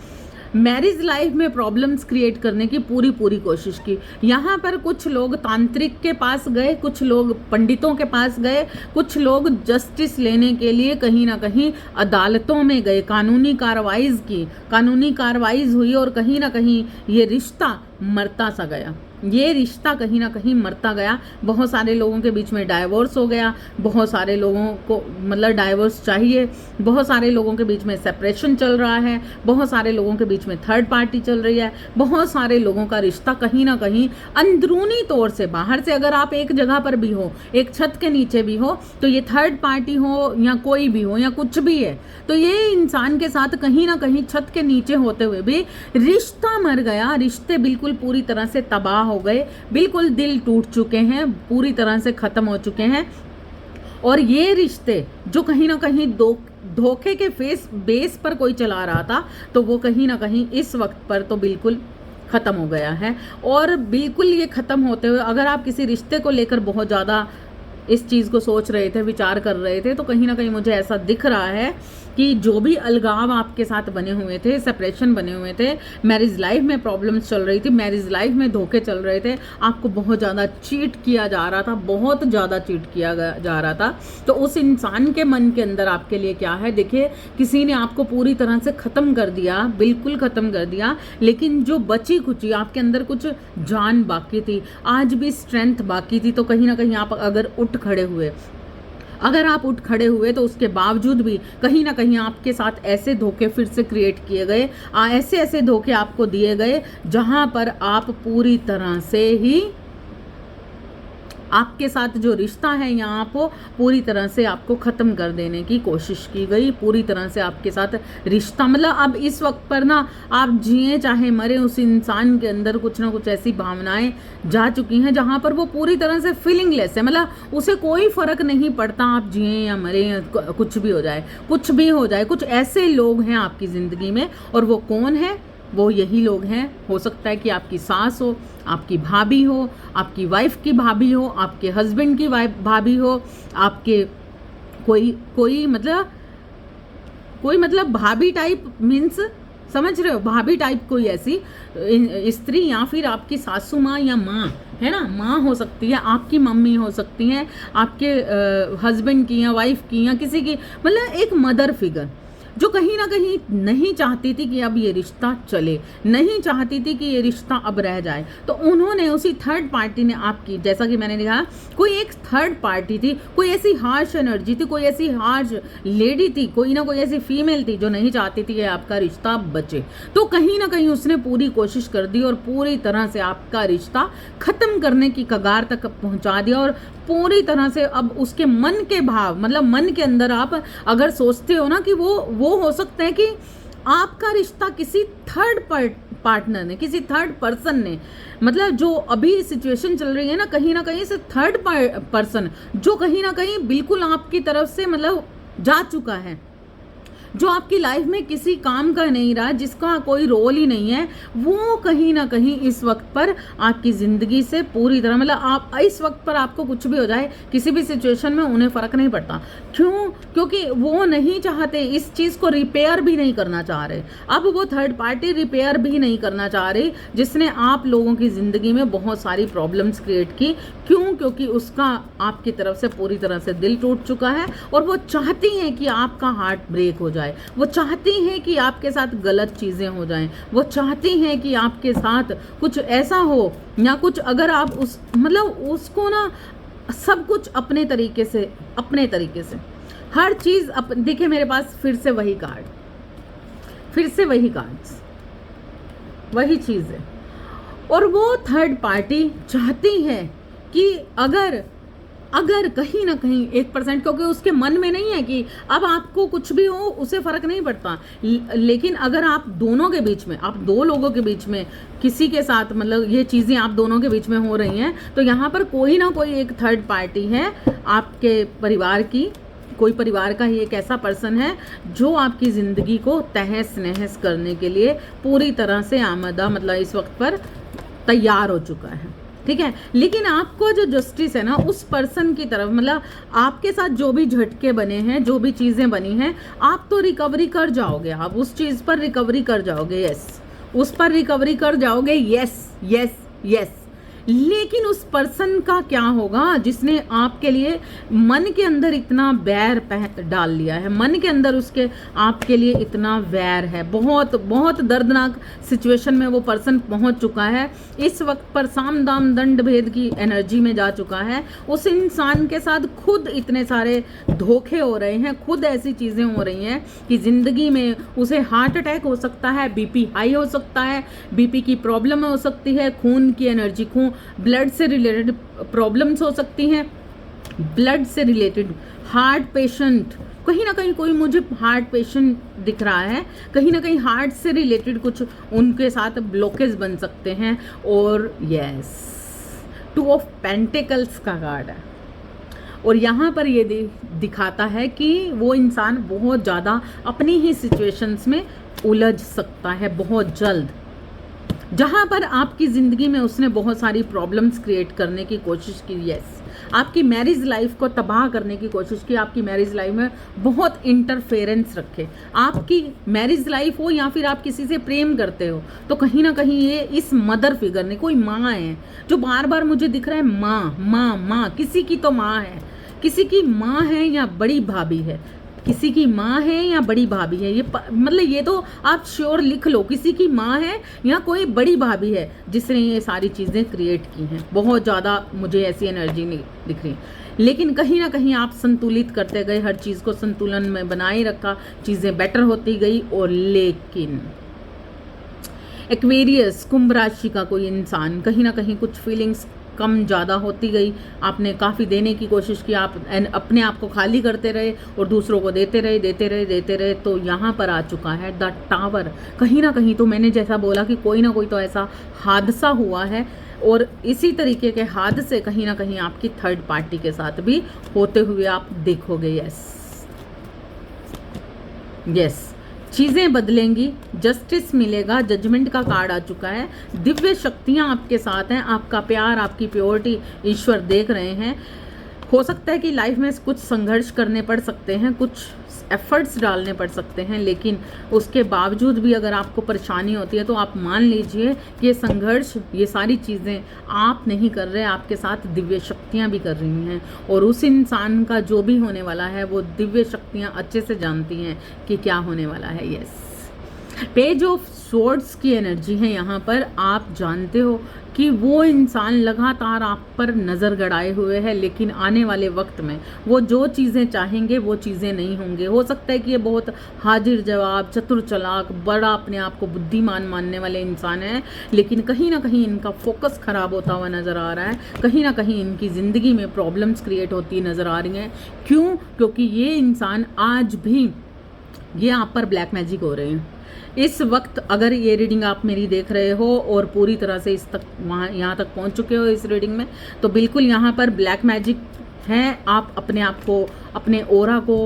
मैरिज लाइफ में प्रॉब्लम्स क्रिएट करने की पूरी पूरी कोशिश की। यहाँ पर कुछ लोग तांत्रिक के पास गए, कुछ लोग पंडितों के पास गए, कुछ लोग जस्टिस लेने के लिए कहीं ना कहीं अदालतों में गए, कानूनी कार्रवाई हुई और कहीं ना कहीं ये रिश्ता मरता सा गया, ये रिश्ता कहीं ना कहीं मरता गया। बहुत सारे लोगों के बीच में डाइवोर्स हो गया, बहुत सारे लोगों को मतलब डाइवोर्स चाहिए, बहुत सारे लोगों के बीच में सेपरेशन चल रहा है, बहुत सारे लोगों के बीच में थर्ड पार्टी चल रही है, बहुत सारे लोगों का रिश्ता कहीं ना कहीं अंदरूनी तौर से, बाहर से अगर आप एक जगह पर भी हो, एक छत के नीचे भी हो, तो ये थर्ड पार्टी हो या कोई भी हो या कुछ भी है, तो ये इंसान के साथ कहीं ना कहीं छत के नीचे होते हुए भी रिश्ता मर गया, रिश्ते बिल्कुल पूरी तरह से तबाह हो गए, बिल्कुल दिल टूट चुके हैं, पूरी तरह से ख़त्म हो चुके हैं। और ये रिश्ते जो कहीं ना कहीं धोखे के बेस पर कोई चला रहा था, तो वो कहीं ना कहीं इस वक्त पर तो बिल्कुल ख़त्म हो गया है। और बिल्कुल ये ख़त्म होते हुए अगर आप किसी रिश्ते को लेकर बहुत ज़्यादा इस चीज़ को सोच रहे थे, विचार कर रहे थे, तो कहीं ना कहीं मुझे ऐसा दिख रहा है कि जो भी अलगाव आपके साथ बने हुए थे, सेपरेशन बने हुए थे, मैरिज लाइफ में प्रॉब्लम्स चल रही थी, मैरिज लाइफ में धोखे चल रहे थे, आपको बहुत ज़्यादा चीट किया जा रहा था, बहुत ज़्यादा चीट किया जा रहा था, तो उस इंसान के मन के अंदर आपके लिए क्या है, देखिए किसी ने आपको पूरी तरह से ख़त्म कर दिया, बिल्कुल ख़त्म कर दिया, लेकिन जो बची खुची आपके अंदर कुछ जान बाकी थी, आज भी स्ट्रेंथ बाकी थी, तो कहीं ना कहीं आप अगर उठ खड़े हुए तो उसके बावजूद भी कहीं ना कहीं आपके साथ ऐसे धोखे फिर से क्रिएट किए गए, ऐसे धोखे आपको दिए गए जहां पर आप पूरी तरह से ही, आपके साथ जो रिश्ता है यहाँ को पूरी तरह से आपको ख़त्म कर देने की कोशिश की गई, पूरी तरह से आपके साथ रिश्ता, मतलब अब इस वक्त पर ना आप जिए चाहे मरे, उस इंसान के अंदर कुछ ना कुछ ऐसी भावनाएं जा चुकी हैं जहाँ पर वो पूरी तरह से फीलिंगलेस है, मतलब उसे कोई फ़र्क नहीं पड़ता आप जिए या मरे या कुछ भी हो जाए, कुछ ऐसे लोग हैं आपकी ज़िंदगी में। और वो कौन है? वो यही लोग हैं। हो सकता है कि आपकी सास हो, आपकी भाभी हो, आपकी वाइफ की भाभी हो, आपके हस्बैंड की वाइफ भाभी हो, आपके कोई मतलब भाभी टाइप, मीन्स समझ रहे हो, भाभी टाइप कोई ऐसी स्त्री, या फिर आपकी सासू माँ या माँ है ना, माँ हो सकती है, आपकी मम्मी हो सकती हैं, आपके हस्बैंड की या वाइफ की या किसी की, मतलब एक मदर फिगर जो कहीं ना कहीं नहीं चाहती थी कि अब ये रिश्ता चले, नहीं चाहती थी कि ये रिश्ता अब रह जाए, तो उन्होंने उसी थर्ड पार्टी ने आपकी, जैसा कि मैंने कहा, कोई एक थर्ड पार्टी थी, कोई ऐसी हार्श एनर्जी थी, कोई ऐसी हार्श लेडी थी, कोई ना कोई ऐसी फीमेल थी जो नहीं चाहती थी कि आपका रिश्ता बचे, तो कहीं ना कहीं उसने पूरी कोशिश कर दी और पूरी तरह से आपका रिश्ता ख़त्म करने की कगार तक पहुंचा दिया। और पूरी तरह से अब उसके मन के भाव, मतलब मन के अंदर आप अगर सोचते हो ना कि वो हो सकता है कि आपका रिश्ता किसी थर्ड पार्टनर ने, किसी थर्ड पर्सन ने, मतलब जो अभी सिचुएशन चल रही है ना कहीं से थर्ड पर्सन जो कहीं ना कहीं बिल्कुल आपकी तरफ से मतलब जा चुका है, जो आपकी लाइफ में किसी काम का नहीं रहा, जिसका कोई रोल ही नहीं है, वो कहीं ना कहीं इस वक्त पर आपकी ज़िंदगी से पूरी तरह, मतलब आप इस वक्त पर आपको कुछ भी हो जाए, किसी भी सिचुएशन में उन्हें फ़र्क नहीं पड़ता। क्यों? क्योंकि वो नहीं चाहते, इस चीज़ को रिपेयर भी नहीं करना चाह रहे। अब वो थर्ड पार्टी रिपेयर भी नहीं करना चाह रही, जिसने आप लोगों की ज़िंदगी में बहुत सारी प्रॉब्लम्स क्रिएट की। क्यों? क्योंकि उसका आपकी तरफ से पूरी तरह से दिल टूट चुका है और वो चाहती हैं कि आपका हार्ट ब्रेक हो जाए, वो चाहती हैं कि आपके साथ गलत चीज़ें हो जाएं, वो चाहती हैं कि आपके साथ कुछ ऐसा हो, या कुछ अगर आप उसको ना सब कुछ अपने तरीके से हर चीज़ देखिए मेरे पास फिर से वही कार्ड्स वही चीज़ है। और वो थर्ड पार्टी चाहती है कि अगर कहीं ना कहीं 1%, क्योंकि उसके मन में नहीं है कि अब आपको कुछ भी हो उसे फ़र्क नहीं पड़ता, लेकिन अगर आप दोनों के बीच में, आप दो लोगों के बीच में किसी के साथ मतलब ये चीज़ें आप दोनों के बीच में हो रही हैं, तो यहाँ पर कोई ना कोई एक थर्ड पार्टी है आपके परिवार की, कोई परिवार का ही एक ऐसा पर्सन है जो आपकी ज़िंदगी को तहस नहस करने के लिए पूरी तरह से मतलब इस वक्त पर तैयार हो चुका है। ठीक है, लेकिन आपको जो जस्टिस है ना उस पर्सन की तरफ, मतलब आपके साथ जो भी झटके बने हैं, जो भी चीज़ें बनी हैं, आप तो रिकवरी कर जाओगे, आप उस चीज़ पर रिकवरी कर जाओगे। यस, उस पर रिकवरी कर जाओगे, यस यस यस। लेकिन उस पर्सन का क्या होगा जिसने आपके लिए मन के अंदर इतना बैर डाल लिया है, मन के अंदर उसके आपके लिए इतना वैर है, बहुत बहुत दर्दनाक सिचुएशन में वो पर्सन पहुंच चुका है, इस वक्त पर साम दाम दंड भेद की एनर्जी में जा चुका है। उस इंसान के साथ खुद इतने सारे धोखे हो रहे हैं, खुद ऐसी चीज़ें हो रही हैं कि ज़िंदगी में उसे हार्ट अटैक हो सकता है, बीपी हाई हो सकता है, बीपी की प्रॉब्लम हो सकती है, खून की एनर्जी, खून ब्लड से रिलेटेड प्रॉब्लम्स हो सकती हैं, ब्लड से रिलेटेड हार्ट पेशेंट, कहीं ना कहीं कोई मुझे हार्ट पेशेंट दिख रहा है, कहीं ना कहीं हार्ट से रिलेटेड कुछ उनके साथ ब्लॉकेज बन सकते हैं। और यस, 2 ऑफ पेंटिकल्स का कार्ड है और यहाँ पर ये दिखाता है कि वो इंसान बहुत ज़्यादा अपनी ही सिचुएशंस में उलझ सकता है बहुत जल्द, जहाँ पर आपकी ज़िंदगी में उसने बहुत सारी प्रॉब्लम्स क्रिएट करने की कोशिश की। यस, आपकी मैरिज लाइफ को तबाह करने की कोशिश की, आपकी मैरिज लाइफ में बहुत इंटरफेरेंस रखे, आपकी मैरिज लाइफ हो या फिर आप किसी से प्रेम करते हो तो कहीं ना कहीं ये इस मदर फिगर ने, कोई माँ है जो बार बार मुझे दिख रहा है, माँ माँ माँ, किसी की तो माँ है, किसी की माँ है या बड़ी भाभी है, किसी की माँ है या बड़ी भाभी है, ये मतलब ये तो आप श्योर लिख लो, किसी की माँ है या कोई बड़ी भाभी है जिसने ये सारी चीज़ें क्रिएट की हैं। बहुत ज़्यादा मुझे ऐसी एनर्जी नहीं दिख रही, लेकिन कहीं ना कहीं आप संतुलित करते गए, हर चीज़ को संतुलन में बनाए रखा, चीज़ें बेटर होती गई। और लेकिन एक्वेरियस, कुंभ राशि का कोई इंसान, कहीं ना कहीं कुछ फीलिंग्स कम ज़्यादा होती गई, आपने काफ़ी देने की कोशिश की, आप अपने आप को खाली करते रहे और दूसरों को देते रहे, तो यहाँ पर आ चुका है द टावर। कहीं ना कहीं तो मैंने जैसा बोला कि कोई ना कोई तो ऐसा हादसा हुआ है और इसी तरीके के हादसे कहीं ना कहीं आपकी थर्ड पार्टी के साथ भी होते हुए आप देखोगे। यस यस, चीज़ें बदलेंगी, जस्टिस मिलेगा, जजमेंट का कार्ड आ चुका है, दिव्य शक्तियाँ आपके साथ हैं, आपका प्यार, आपकी प्योरिटी ईश्वर देख रहे हैं। हो सकता है कि लाइफ में कुछ संघर्ष करने पड़ सकते हैं, कुछ एफर्ट्स डालने पड़ सकते हैं, लेकिन उसके बावजूद भी अगर आपको परेशानी होती है तो आप मान लीजिए कि ये संघर्ष, ये सारी चीज़ें आप नहीं कर रहे, आपके साथ दिव्य शक्तियाँ भी कर रही हैं। और उस इंसान का जो भी होने वाला है वो दिव्य शक्तियाँ अच्छे से जानती हैं कि क्या होने वाला है। यस, पेज ऑफ स्वॉर्ड्स की एनर्जी है यहाँ पर। आप जानते हो कि वो इंसान लगातार आप पर नज़र गड़ाए हुए है, लेकिन आने वाले वक्त में वो जो चीज़ें चाहेंगे वो चीज़ें नहीं होंगे। हो सकता है कि ये बहुत हाजिर जवाब, चतुर चालाक, बड़ा अपने आप को बुद्धिमान मानने वाले इंसान हैं, लेकिन कहीं ना कहीं इनका फोकस ख़राब होता हुआ नज़र आ रहा है, कहीं ना कहीं इनकी ज़िंदगी में प्रॉब्लम्स क्रिएट होती नज़र आ रही हैं। क्यों? क्योंकि ये इंसान आज भी, ये आप पर ब्लैक मैजिक हो रहे हैं। इस वक्त अगर ये रीडिंग आप मेरी देख रहे हो और पूरी तरह से इस तक वहाँ यहाँ तक पहुँच चुके हो इस रीडिंग में, तो बिल्कुल यहाँ पर ब्लैक मैजिक है। आप अपने आप को, अपने ओरा को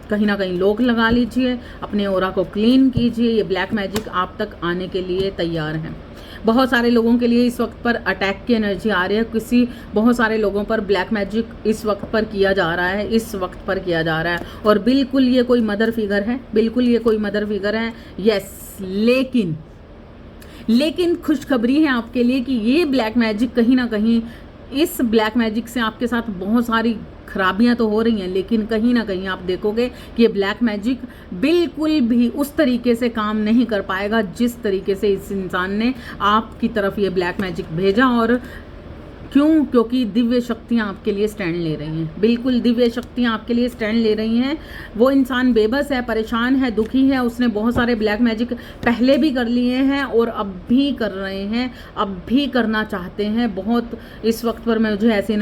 कहीं ना कहीं लोक लगा लीजिए, अपने ओरा को क्लीन कीजिए। ये ब्लैक मैजिक आप तक आने के लिए तैयार हैं। बहुत सारे लोगों के लिए इस वक्त पर अटैक की एनर्जी आ रही है, बहुत सारे लोगों पर ब्लैक मैजिक इस वक्त पर किया जा रहा है, इस वक्त पर किया जा रहा है। और बिल्कुल ये कोई मदर फिगर है, बिल्कुल ये कोई मदर फिगर है। यस, लेकिन खुशखबरी है आपके लिए कि ये ब्लैक मैजिक कहीं ना कहीं, इस ब्लैक मैजिक से आपके साथ बहुत सारी खराबियां तो हो रही हैं, लेकिन कहीं ना कहीं आप देखोगे कि ये ब्लैक मैजिक बिल्कुल भी उस तरीके से काम नहीं कर पाएगा जिस तरीके से इस इंसान ने आपकी तरफ ये ब्लैक मैजिक भेजा। और क्यों? क्योंकि दिव्य शक्तियाँ आपके लिए स्टैंड ले रही हैं, बिल्कुल दिव्य शक्तियाँ आपके लिए स्टैंड ले रही हैं। वो इंसान बेबस है, परेशान है, दुखी है, उसने बहुत सारे ब्लैक मैजिक पहले भी कर लिए हैं और अब भी कर रहे हैं, अब भी करना चाहते हैं। बहुत इस वक्त पर मुझे ऐसी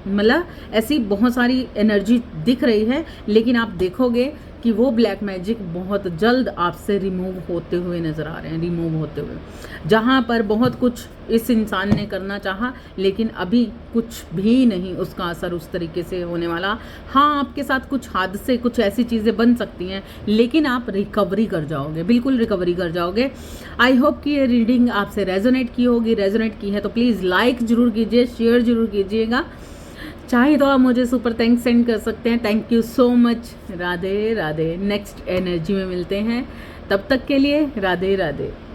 मतलब ऐसी बहुत सारी एनर्जी दिख रही है, लेकिन आप देखोगे कि वो ब्लैक मैजिक बहुत जल्द आपसे रिमूव होते हुए नज़र आ रहे हैं, रिमूव होते हुए। जहाँ पर बहुत कुछ इस इंसान ने करना चाहा, लेकिन अभी कुछ भी नहीं उसका असर उस तरीके से होने वाला। हाँ, आपके साथ कुछ हादसे, कुछ ऐसी चीज़ें बन सकती हैं, लेकिन आप रिकवरी कर जाओगे, बिल्कुल रिकवरी कर जाओगे। आई होप कि ये रीडिंग आपसे रेजोनेट की होगी। रेजोनेट की है तो प्लीज़ लाइक ज़रूर कीजिए, शेयर ज़रूर कीजिएगा। चाहे तो आप मुझे सुपर थैंक्स सेंड कर सकते हैं। Thank you so much. Radhe Radhe. Next energy में मिलते हैं। तब तक के लिए राधे राधे।